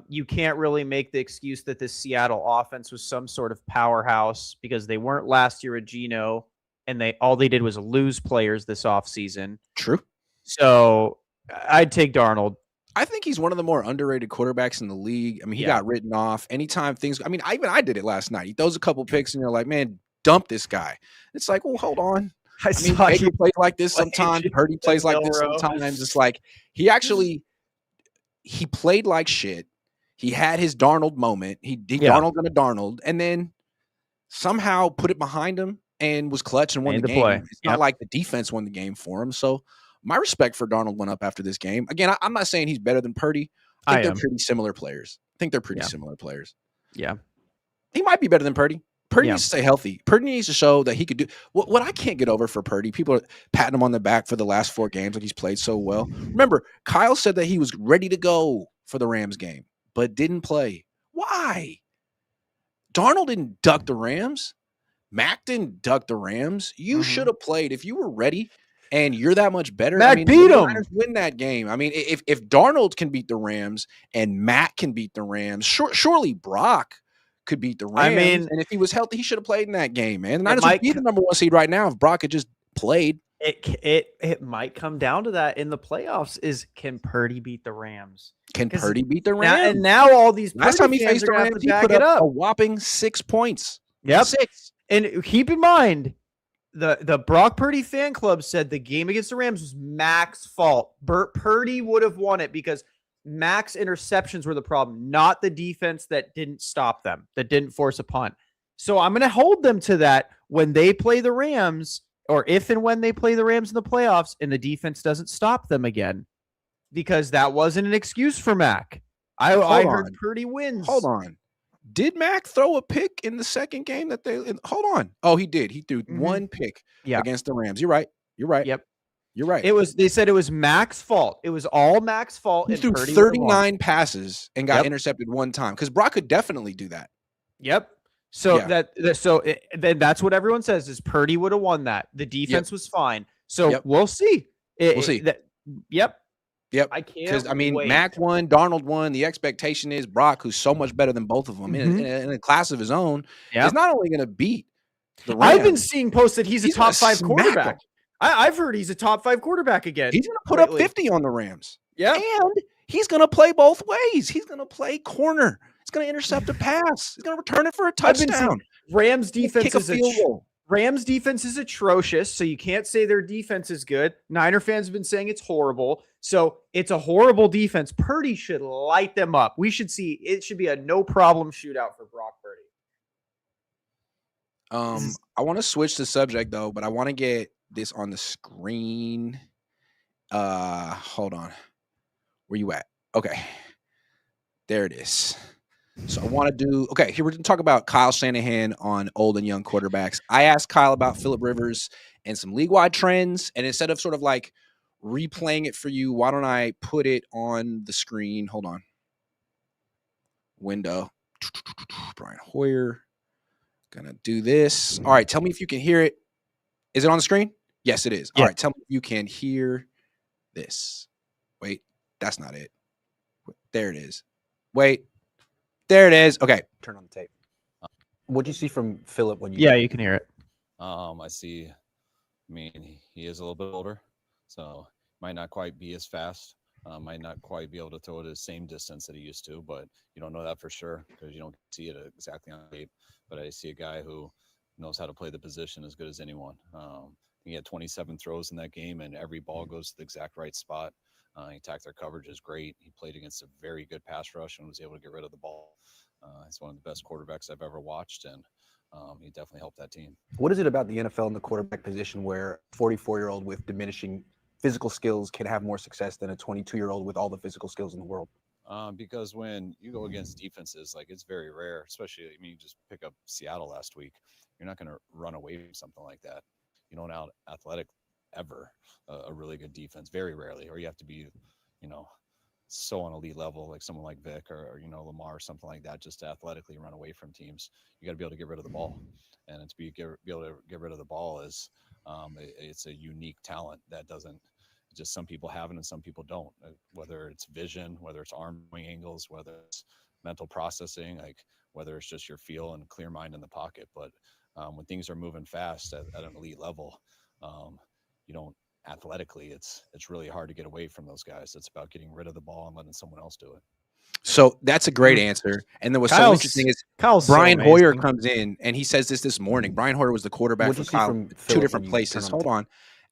B: You can't really make the excuse that this Seattle offense was some sort of powerhouse because they weren't last year at Geno, and all they did was lose players this offseason.
A: True.
B: So I'd take Darnold.
A: I think he's one of the more underrated quarterbacks in the league. I mean, he got written off anytime things. I mean, I did it last night. He throws a couple picks, and you're like, man, dump this guy. It's like, well, hold on. I mean, Baker plays like this sometimes. Purdy plays like this sometimes. It's like he played like shit. He had his Darnold moment. He Darnold gonna Darnold, and then somehow put it behind him and was clutch and won
B: Made
A: the
B: the
A: game.
B: play.
A: It's not like the defense won the game for him. So my respect for Darnold went up after this game. Again, I'm not saying he's better than Purdy. I think they're pretty similar players.
B: Yeah.
A: He might be better than Purdy. Purdy
B: Yeah.
A: needs to stay healthy. Purdy needs to show that he could do what I can't get over for Purdy. People are patting him on the back for the last 4 games like he's played so well. Remember, Kyle said that he was ready to go for the Rams game, but didn't play. Why? Darnold didn't duck the Rams. Mac didn't duck the Rams. You should have played if you were ready and you're that much better.
B: Mac beat him.
A: Win that game. I mean, if Darnold can beat the Rams and Mac can beat the Rams, surely Brock could beat the Rams.
B: I mean,
A: and if he was healthy, he should have played in that game, man. The Niners would be the number 1 seed right now if Brock had just played.
B: It might come down to that in the playoffs. Is can Purdy beat the Rams?
A: Can Purdy beat the Rams?
B: And now all these
A: last time he faced the Rams, he put up a whopping 6 points.
B: Yep.
A: 6.
B: And keep in mind, the Brock Purdy fan club said the game against the Rams was Mac's fault. Purdy would have won it because Mac's interceptions were the problem, not the defense that didn't stop them, that didn't force a punt. So I'm going to hold them to that when they play the Rams, or if and when they play the Rams in the playoffs and the defense doesn't stop them again, because that wasn't an excuse for Mac. I heard Purdy wins.
A: Hold on. Did Mac throw a pick in the second game that hold on. Oh, he did. He threw 1 pick against the Rams. You're right.
B: Yep.
A: You're right.
B: They said it was Mac's fault. It was all Mac's fault.
A: He threw 39 passes and got intercepted 1 time because Brock could definitely do that.
B: Yep. So then that's what everyone says is Purdy would have won that. The defense was fine. So we'll see.
A: We'll see.
B: Yep.
A: I can't. Because Mac won, Darnold won. The expectation is Brock, who's so much better than both of them in a class of his own, is not only going to beat the Rams.
B: I've been seeing posts that he's a top 5 quarterback. I've heard he's a top 5 quarterback again.
A: He's going to put up 50 on the Rams.
B: Yeah,
A: and he's going to play both ways. He's going to play corner. He's going to intercept a pass. He's going to return it for a touchdown.
B: Rams defense is atrocious, so you can't say their defense is good. Niner fans have been saying it's horrible. So it's a horrible defense. Purdy should light them up. It should be a no problem shootout for Brock Purdy.
A: I want to switch the subject though, but I want to get this on the screen. Hold on. Where you at? Okay. There it is. So I want to do, here we're going to talk about Kyle Shanahan on old and young quarterbacks. I asked Kyle about Phillip Rivers and some league-wide trends, and instead of sort of like replaying it for you, why don't I put it on the screen? Hold on. Window. Brian Hoyer. Gonna do this. All right, tell me if you can hear it. Is it on the screen? Yes, it is. Yeah. All right, tell me if you can hear this. Wait, that's not it. There it is. Wait. There it is. Okay. Turn on the tape. What'd you see from Phillip when you?
B: Yeah, you can hear it.
C: I see. I mean, he is a little bit older, so might not quite be as fast. Might not quite be able to throw it the same distance that he used to, but you don't know that for sure because you don't see it exactly on tape. But I see a guy who knows how to play the position as good as anyone. He had 27 throws in that game, and every ball goes to the exact right spot. He attacked their coverage is great. He played against a very good pass rush and was able to get rid of the ball. He's one of the best quarterbacks I've ever watched, and he definitely helped that team.
A: What is it about the NFL and the quarterback position where a 44-year-old with diminishing physical skills can have more success than a 22-year-old with all the physical skills in the world?
C: Because when you go against defenses, like it's very rare, especially, I mean, you just pick up Seattle last week. You're not going to run away from something like that. You don't out athletic ever a really good defense, very rarely, or you have to be, so on elite level, like someone like Vic or Lamar or something like that, just to athletically run away from teams. You got to be able to get rid of the ball, and to be able to get rid of the ball is it's a unique talent that doesn't just some people have it and some people don't. Whether it's vision, whether it's arm angles, whether it's mental processing, like whether it's just your feel and clear mind in the pocket. But when things are moving fast at an elite level, you don't. Athletically, it's really hard to get away from those guys. It's about getting rid of the ball and letting someone else do it.
A: So that's a great answer. And then what's so interesting is Brian Hoyer comes in and he says this morning. Brian Hoyer was the quarterback for Kyle, 2 different places. Hold on.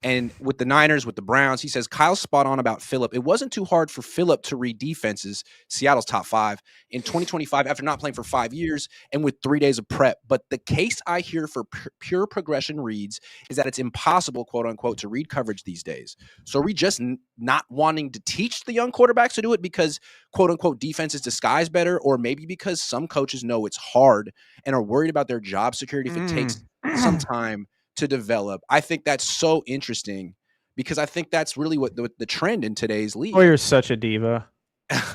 A: And with the Niners, with the Browns, he says Kyle's spot on about Phillip. It wasn't too hard for Phillip to read defenses. Seattle's top 5 in 2025 after not playing for 5 years and with 3 days of prep. But the case I hear for pure progression reads is that it's impossible, quote unquote, to read coverage these days. So are we just not wanting to teach the young quarterbacks to do it because, quote unquote, defenses disguise better, or maybe because some coaches know it's hard and are worried about their job security if it takes some time to develop? I think that's so interesting because I think that's really what the trend in today's league.
B: Oh, you're such a diva.
A: But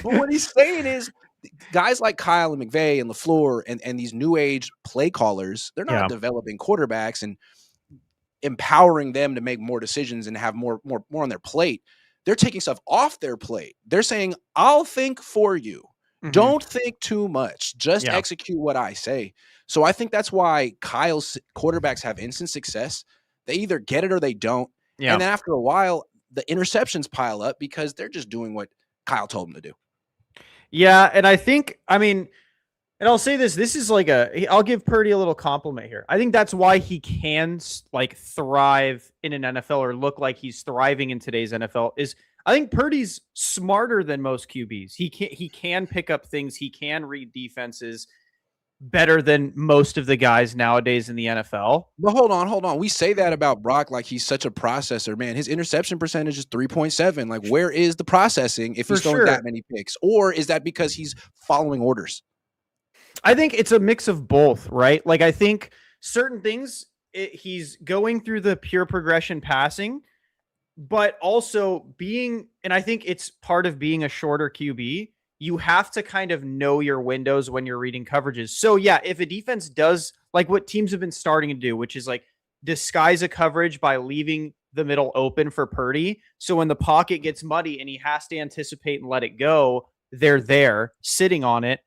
A: what he's saying is guys like Kyle and McVay and LaFleur and these new age play callers, they're not developing quarterbacks and empowering them to make more decisions and have more on their plate. They're taking stuff off their plate. They're saying, I'll think for you. Don't think too much. Just execute what I say. So I think that's why Kyle's quarterbacks have instant success. They either get it or they don't. Yeah. And then after a while, the interceptions pile up because they're just doing what Kyle told them to do.
B: Yeah, and I think, I mean, and I'll say this is like I'll give Purdy a little compliment here. I think that's why he can like thrive in an NFL or look like he's thriving in today's NFL is I think Purdy's smarter than most QBs. He can pick up things. He can read defenses better than most of the guys nowadays in the NFL.
A: But hold on. We say that about Brock like he's such a processor, man. His interception percentage is 3.7. Like, where is the processing if he's throwing that many picks? Or is that because he's following orders?
B: I think it's a mix of both, right? Like, I think certain things he's going through the pure progression passing, but also and I think it's part of being a shorter QB. You have to kind of know your windows when you're reading coverages. So yeah, if a defense does like what teams have been starting to do, which is like disguise a coverage by leaving the middle open for Purdy. So when the pocket gets muddy and he has to anticipate and let it go, they're there sitting on it.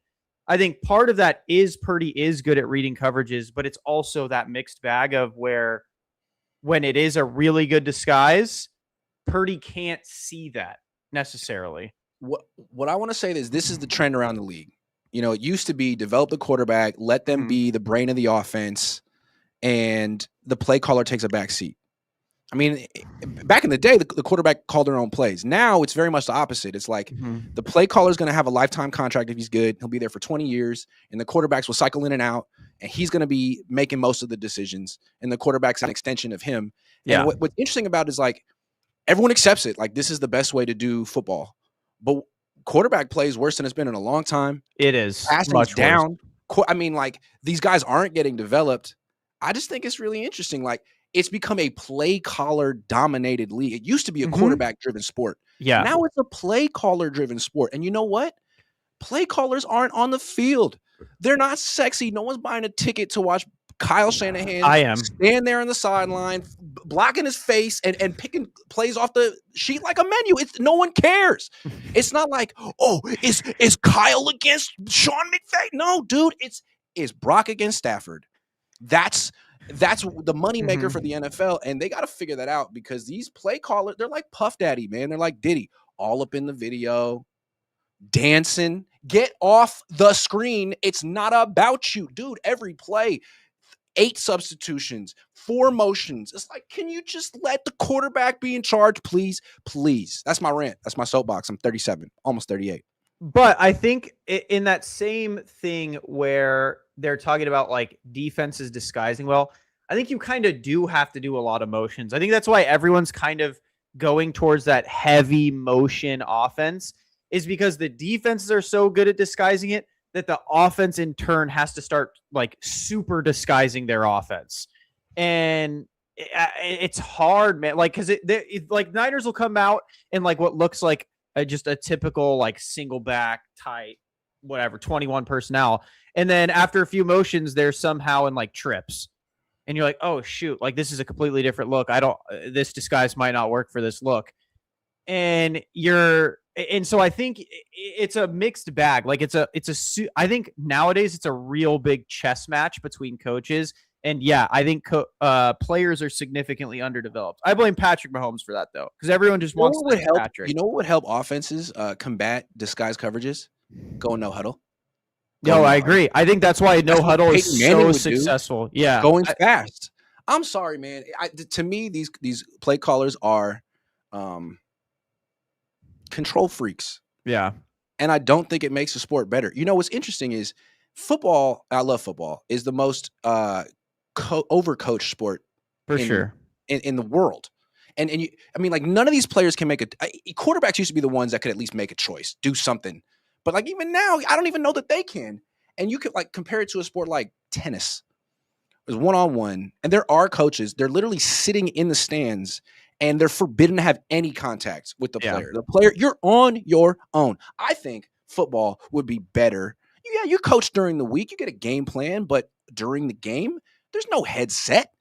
B: I think part of that is Purdy is good at reading coverages, but it's also that mixed bag of where when it is a really good disguise, Purdy can't see that necessarily.
A: What I want to say is this is the trend around the league. You know, it used to be develop the quarterback, let them be the brain of the offense, and the play caller takes a back seat. I mean, back in the day, the quarterback called their own plays. Now it's very much the opposite. It's like the play caller is going to have a lifetime contract if he's good. He'll be there for 20 years, and the quarterbacks will cycle in and out, and he's going to be making most of the decisions, and the quarterback's an extension of him. Yeah. And what's interesting about it is like everyone accepts it. Like this is the best way to do football. But quarterback plays worse than it's been in a long time.
B: It is.
A: Passing's down. I mean, like, these guys aren't getting developed. I just think it's really interesting. Like, it's become a play caller dominated league. It used to be a quarterback driven sport.
B: Yeah.
A: Now it's a play caller driven sport. And you know what? Play callers aren't on the field. They're not sexy. No one's buying a ticket to watch Kyle Shanahan stand there on the sideline, blocking his face and picking plays off the sheet like a menu. No one cares. It's not like, oh, is Kyle against Sean McVay? No, dude, it's Brock against Stafford. That's the moneymaker for the NFL, and they got to figure that out because these play callers, they're like Puff Daddy, man. They're like Diddy, all up in the video, dancing. Get off the screen. It's not about you, dude. Every play. 8 substitutions, 4 motions. It's like, can you just let the quarterback be in charge, please? Please. That's my rant. That's my soapbox. I'm 37, almost 38.
B: But I think in that same thing where they're talking about like defenses disguising well, I think you kind of do have to do a lot of motions. I think that's why everyone's kind of going towards that heavy motion offense is because the defenses are so good at disguising it that the offense in turn has to start like super disguising their offense. And it's hard, man. Like, cause like Niners will come out and like what looks like just a typical like single back tight, whatever, 21 personnel. And then after a few motions, they're somehow in like trips and you're like, oh shoot, like this is a completely different look. This disguise might not work for this look. And so I think it's a mixed bag. Like I think nowadays it's a real big chess match between coaches. And yeah, I think players are significantly underdeveloped. I blame Patrick Mahomes for that though, because everyone just wants to help Patrick.
A: You know what would help offenses combat disguise coverages? Going no huddle.
B: I agree. I think that's why no huddle is so successful. Yeah,
A: going fast. I'm sorry, man. To me, these play callers are control freaks.
B: Yeah.
A: And I don't think it makes the sport better. You know, what's interesting is football, I love football, is the most overcoached sport
B: For
A: in,
B: sure.
A: in the world. And you, I mean, like, none of these players can make quarterbacks used to be the ones that could at least make a choice, do something. But like even now, I don't even know that they can. And you could like compare it to a sport like tennis. There's one-on-one, and there are coaches. They're literally sitting in the stands, and they're forbidden to have any contact with the player. The player, you're on your own. I think football would be better. Yeah, you coach during the week. You get a game plan, but during the game, there's no headset.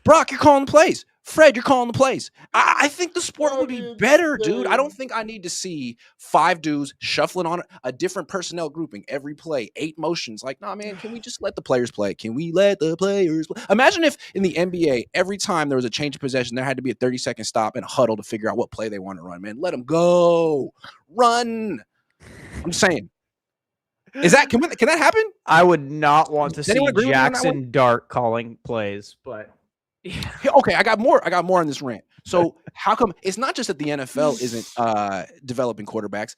A: Brock, you're calling the plays. Fred, you're calling the plays. I think the sport would be better, dude. I don't think I need to see 5 dudes shuffling on a different personnel grouping every play, 8 motions. Like, nah, man, can we just let the players play? Can we let the players play? Imagine if in the NBA, every time there was a change of possession, there had to be a 30-second stop and a huddle to figure out what play they want to run, man. Let them go. Run. I'm saying. Can that happen?
B: I would not want to see
A: agree with me on that
B: Jackson Dart calling plays, but
A: yeah. Okay, I got more on this rant. So how come it's not just that the NFL isn't developing quarterbacks,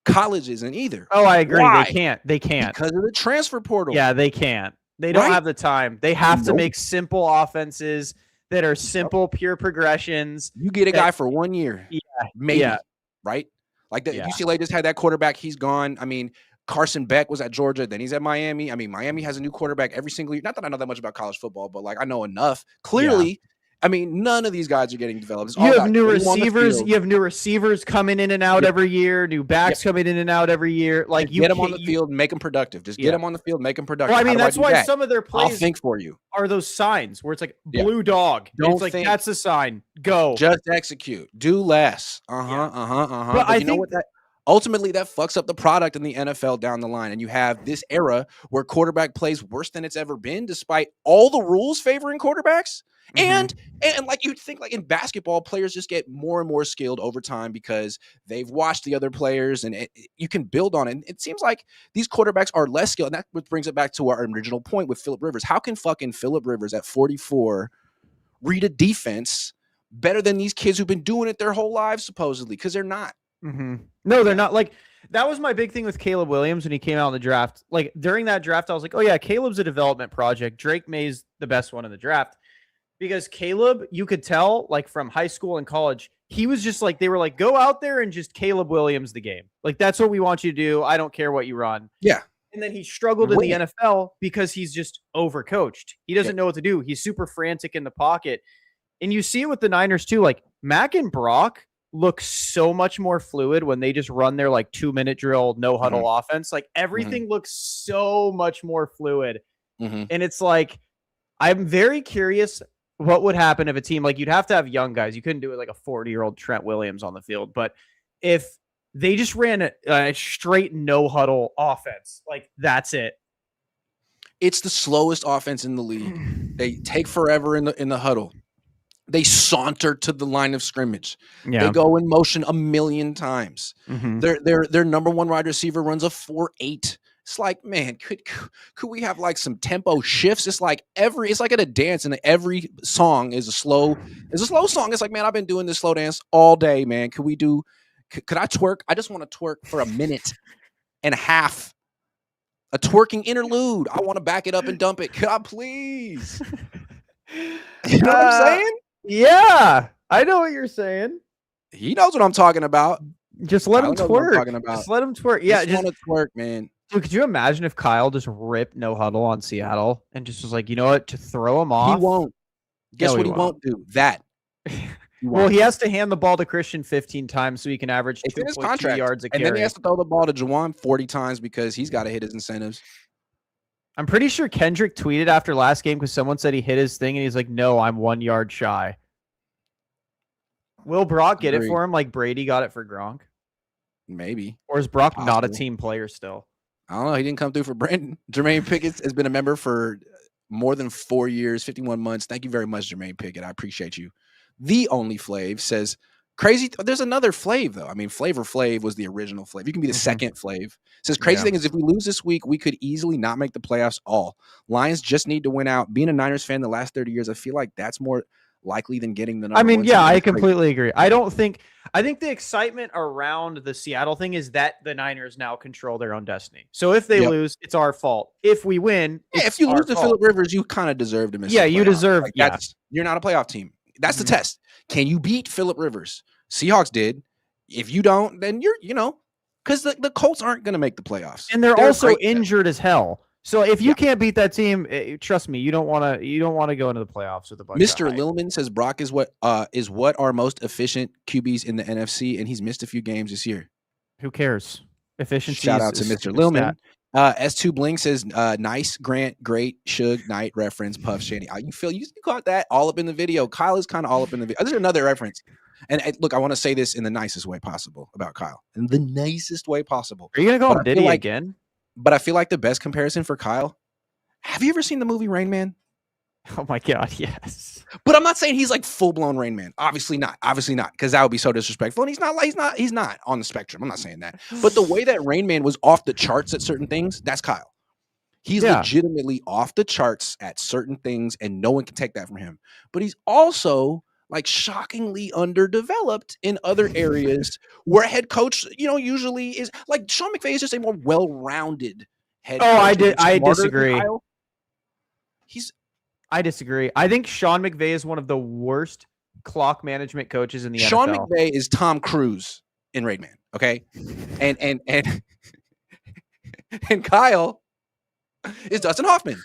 A: college isn't either.
B: Oh, I agree.
A: Why?
B: They can't
A: Because of the transfer portal.
B: Yeah, they can't. They don't have the time. They have to make simple offenses that are simple, pure progressions.
A: You get a guy for 1 year.
B: Yeah.
A: Maybe.
B: Yeah.
A: Right? Like that UCLA just had that quarterback. He's gone. I mean, Carson Beck was at Georgia, then he's at Miami. I mean, Miami has a new quarterback every single year. Not that I know that much about college football, but like I know enough. Clearly, I mean, none of these guys are getting developed.
B: You have new receivers. You have new receivers coming in and out every year. New backs coming in and out every year. Like you
A: get them on the field, make them productive. Just get them on the field, make them productive.
B: Well, I mean, that's why some of their plays
A: I'll think for you
B: are those signs where it's like blue dog. It's like that's a sign. Go.
A: Just execute. Do less. But
B: I
A: think know what that. Ultimately, that fucks up the product in the NFL down the line. And you have this era where quarterback plays worse than it's ever been, despite all the rules favoring quarterbacks. And like you'd think, like in basketball, players just get more and more skilled over time because they've watched the other players, and you can build on it. And it seems like these quarterbacks are less skilled. And that brings it back to our original point with Phillip Rivers. How can fucking Phillip Rivers at 44 read a defense better than these kids who've been doing it their whole lives, supposedly? Because they're not.
B: No, they're not. Like that was my big thing with Caleb Williams when he came out in the draft. Like during that draft, I was like, oh yeah, Caleb's a development project. Drake May's the best one in the draft because Caleb, you could tell like from high school and college, he was just like, they were like, go out there and just Caleb Williams the game. Like, that's what we want you to do. I don't care what you run.
A: Yeah.
B: And then he struggled in the NFL because he's just overcoached. He doesn't know what to do. He's super frantic in the pocket. And you see it with the Niners too. Like Mac and Brock look so much more fluid when they just run their like 2-minute drill, no huddle offense. Like everything looks so much more fluid. And it's like, I'm very curious what would happen if a team, like you'd have to have young guys. You couldn't do it like a 40-year-old Trent Williams on the field. But if they just ran a straight no huddle offense, like that's it.
A: It's the slowest offense in the league. They take forever in the huddle. They saunter to the line of scrimmage. They go in motion a million times. Their number one wide receiver runs a 4.8. It's like, man, could we have like some tempo shifts? It's like it's like at a dance, and every song is a slow song. It's like, man, I've been doing this slow dance all day, man. Could I twerk? I just want to twerk for a minute and a half. A twerking interlude. I want to back it up and dump it. Could I please? You know what I'm saying?
B: Yeah, I know what you're saying.
A: He knows what I'm talking about.
B: Just let him twerk. Just let him twerk. Yeah,
A: just want to twerk, man.
B: Dude, could you imagine if Kyle just ripped no huddle on Seattle and just was like, you know what, to throw him off?
A: He won't. Guess what he won't do? That.
B: Well, he has to hand the ball to Christian 15 times so he can average 2.2 yards a carry.
A: And then he has to throw the ball to Juwan 40 times because he's got to hit his incentives.
B: I'm pretty sure Kendrick tweeted after last game because someone said he hit his thing, and he's like, no, I'm 1 yard shy. Will Brock get it for him like Brady got it for Gronk?
A: Maybe.
B: Or is Brock not a team player still?
A: I don't know. He didn't come through for Brandon. Jermaine Pickett has been a member for more than 4 years, 51 months. Thank you very much, Jermaine Pickett. I appreciate you. The Only Flav says, Crazy. There's another Flav though. I mean, Flavor Flav was the original Flav. You can be the second Flav. Says crazy thing is if we lose this week, we could easily not make the playoffs. All Lions just need to win out. Being a Niners fan the last 30 years, I feel like that's more likely than getting the number.
B: I mean,
A: one
B: yeah,
A: seed.
B: I completely agree. I think the excitement around the Seattle thing is that the Niners now control their own destiny. So if they lose, it's our fault. If we win,
A: if you lose to Phillip Rivers, you kind of deserve to miss.
B: Yeah, you deserve.
A: Like, you're not a playoff team. That's the test. Can you beat Phillip Rivers? Seahawks did. If you don't, then you're, because the Colts aren't going to make the playoffs,
B: and they're also injured as hell. So if you can't beat that team, trust me, you don't want to go into the playoffs with a bunch.
A: Mr. Lillman says Brock is what our most efficient QBs in the NFC, and he's missed a few games this year.
B: Who cares? Efficiency.
A: Shout out to Mr. Lillman. S2 Bling says nice, Grant, great, Suge Knight reference, Puff Shandy. You got that all up in the video. Kyle is kind of all up in the video. There's another reference. And look, I want to say this in the nicest way possible about Kyle. In the nicest way possible.
B: Are you going to call him Diddy again?
A: But I feel like the best comparison for Kyle, have you ever seen the movie Rain Man?
B: Oh my God, yes.
A: But I'm not saying he's like full-blown Rain Man. Obviously not, because that would be so disrespectful. And he's not on the spectrum. I'm not saying that. But the way that Rain Man was off the charts at certain things, that's Kyle. He's legitimately off the charts at certain things, and no one can take that from him. But he's also like shockingly underdeveloped in other areas where a head coach, usually is like Sean McVay is just a more well-rounded head coach.
B: I disagree. I disagree. I think Sean McVay is one of the worst clock management coaches in the NFL.
A: Sean McVay is Tom Cruise in Rain Man, okay? And and Kyle is Dustin Hoffman.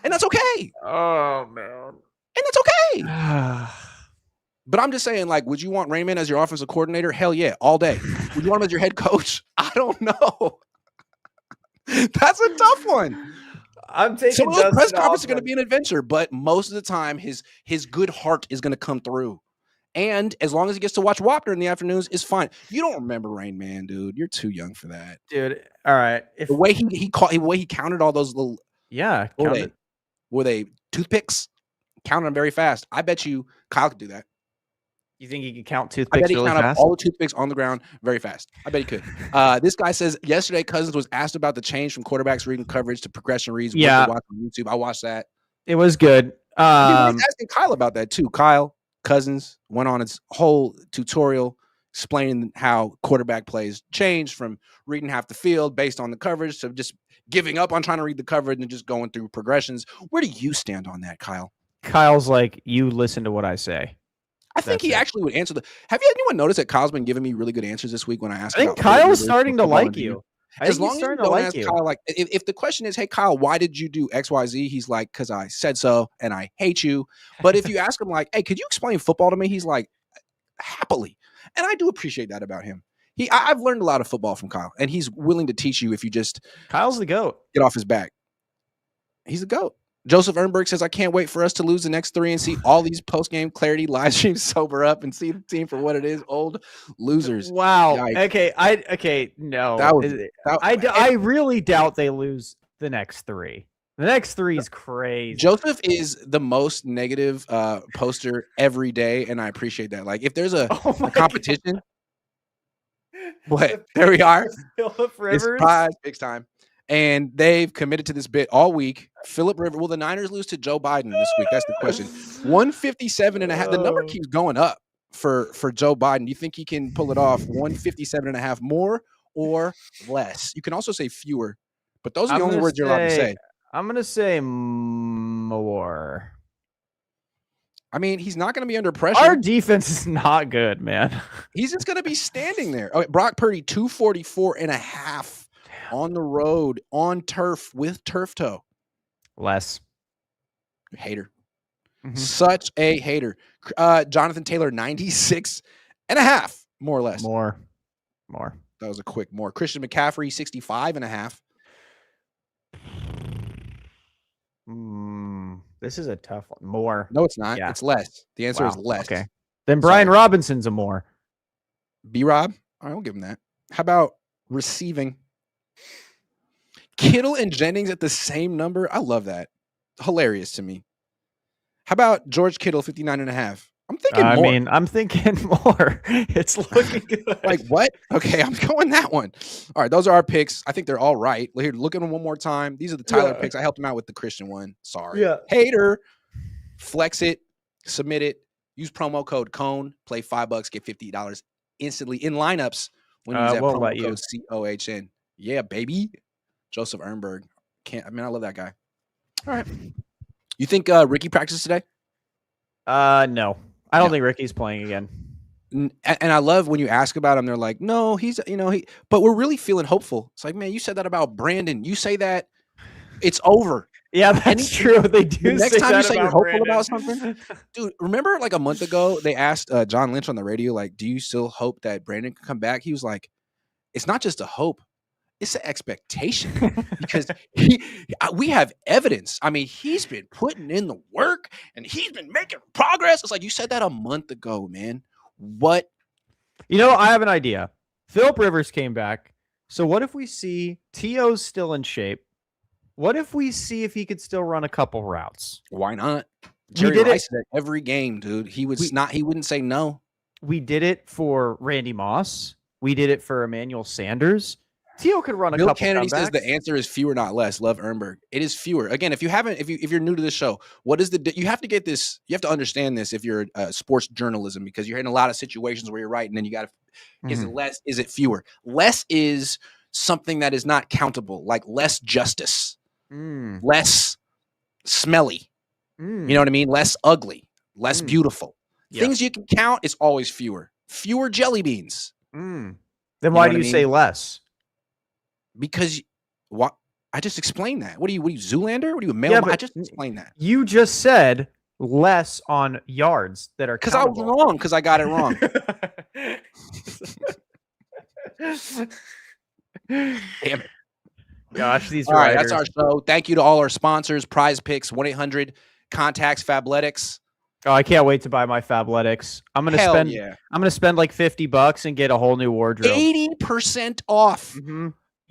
A: And that's okay.
B: Oh, man.
A: And that's okay. But I'm just saying, like, would you want Rain Man as your offensive coordinator? Hell yeah, all day. Would you want him as your head coach? I don't know. That's a tough one.
B: I'm taking
A: some of those press conferences are going to be an adventure, but most of the time, his good heart is going to come through. And as long as he gets to watch Wapner in the afternoons, is fine. You don't remember Rain Man, dude. You're too young for that,
B: dude. All right.
A: The way he counted all those little were they toothpicks? Counted them very fast. I bet you Kyle could do that.
B: You think he could count toothpicks?
A: I bet he
B: really
A: counted
B: fast?
A: all the toothpicks on the ground very fast. I bet he could. This guy says yesterday Cousins was asked about the change from quarterbacks reading coverage to progression reads.
B: Yeah,
A: watch on YouTube. I watched that.
B: It was good.
A: I was asking Kyle about that too. Kyle Cousins went on his whole tutorial explaining how quarterback plays changed from reading half the field based on the coverage to just giving up on trying to read the coverage and just going through progressions. Where do you stand on that, Kyle?
B: Kyle's like, you listen to what I say.
A: I think he actually would answer have you anyone noticed that Kyle's been giving me really good answers this week when I asked?
B: I think Kyle's starting to like you.
A: As long as you don't ask Kyle, like, if the question is, hey, Kyle, why did you do XYZ? He's like, because I said so and I hate you. But if you ask him like, hey, could you explain football to me? He's like, happily. And I do appreciate that about him. I've learned a lot of football from Kyle, and he's willing to teach you if you just
B: Kyle's the GOAT.
A: Get off his back. He's the GOAT. Joseph Ernberg says, I can't wait for us to lose the next 3 and see all these post-game clarity live streams sober up and see the team for what it is, old losers.
B: Wow.
A: Yikes.
B: No. I really doubt they lose the next 3. The next 3 is crazy.
A: Joseph is the most negative poster every day, and I appreciate that. Like, if there's a competition, there we are.
B: Phillip Rivers.
A: Surprise, big time. And they've committed to this bit all week. Phillip Rivers. Will the Niners lose to Joe Biden this week? That's the question. 157.5. The number keeps going up for Joe Biden. Do you think he can pull it off? 157.5 more or less? You can also say fewer, but those are the only words you're allowed to say.
B: I'm going to say more.
A: I mean, he's not going to be under pressure.
B: Our defense is not good, man.
A: He's just going to be standing there. Okay, Brock Purdy, 244.5. On the road, on turf, with turf toe.
B: Less.
A: Hater. Mm-hmm. Such a hater. Jonathan Taylor, 96.5, more or less.
B: More.
A: That was a quick more. Christian McCaffrey, 65.5.
B: This is a tough one. More.
A: No, it's not. Yeah. It's less. The answer is less.
B: Okay. Then Brian Robinson's a more.
A: B-Rob? All right, we'll give him that. How about receiving? Kittle and Jennings at the same number. I love that. Hilarious to me. How about George Kittle, 59.5? I'm thinking
B: I
A: more.
B: mean, I'm thinking more. It's looking good.
A: Like what? Okay, I'm going that one. All right, those are our picks. I think they're all right. Here, look at them one more time. These are the Tyler
B: Yeah.
A: picks. I helped him out with the Christian one. Sorry.
B: Yeah.
A: Hater. Flex it, submit it, use promo code Cohn, play $5, get $50 instantly in lineups when you use that
B: we'll
A: promo
B: let you.
A: code COHN. Yeah, baby. Joseph Ehrenberg. I love that guy. All right. You think Ricky practiced today?
B: No. I don't
A: No.
B: think Ricky's playing again.
A: And I love when you ask about him, they're like, no, he's, but we're really feeling hopeful. It's like, man, you said that about Brandon. You say that it's over.
B: Yeah, that's true. They do.
A: The next
B: say
A: time
B: that
A: you say you're
B: about
A: hopeful
B: Brandon.
A: about something, dude, remember like a month ago, they asked John Lynch on the radio, like, do you still hope that Brandon can come back? He was like, it's not just a hope, it's an expectation because we have evidence. I mean, he's been putting in the work and he's been making progress. It's like, you said that a month ago, man. What?
B: I have an idea. Philip Rivers came back. So what if we see T.O.'s still in shape? What if we see if he could still run a couple routes?
A: Why not?
B: We
A: Jerry
B: did
A: Rice
B: it.
A: said every game, dude. He wouldn't say no.
B: We did it for Randy Moss. We did it for Emmanuel Sanders. T.O. could run a
A: Bill
B: couple
A: Kennedy
B: comebacks.
A: says the answer is fewer, not less. Love Ehrenberg. It is fewer. Again, if you're new to the show, what is you have to get this, you have to understand this if you're sports journalism, because you're in a lot of situations where you're right, and then you got to, is it less, is it fewer? Less is something that is not countable, like less justice, less smelly, you know what I mean? Less ugly, less beautiful.
B: Yeah.
A: Things you can count is always fewer. Fewer jelly beans.
B: Then why do you say less?
A: Because what I just explained that. What are you, Zoolander? What are you, a mail? I just explained that.
B: You just said less on yards that are
A: because I was wrong, because I got it wrong. Damn it.
B: Gosh, these
A: all right,
B: writers.
A: that's our show. Thank you to all our sponsors, Prize Picks, 1-800 contacts Fabletics.
B: Oh, I can't wait to buy my Fabletics. I'm gonna spend like $50 and get a whole new wardrobe.
A: 80% off.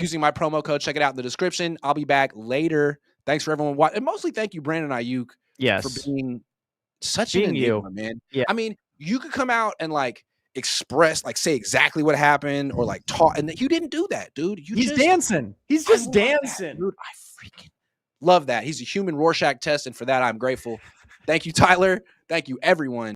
A: Using my promo code. Check it out in the description. I'll be back later. Thanks for everyone watching. And mostly thank you, Brandon Aiyuk, for being such an enigma, man.
B: Yeah.
A: I mean, you could come out and like express, like say exactly what happened or like talk, and you didn't do that, dude.
B: He's dancing. He's just dancing.
A: That, dude, I freaking love that. He's a human Rorschach test, and for that, I'm grateful. Thank you, Tyler. Thank you, everyone.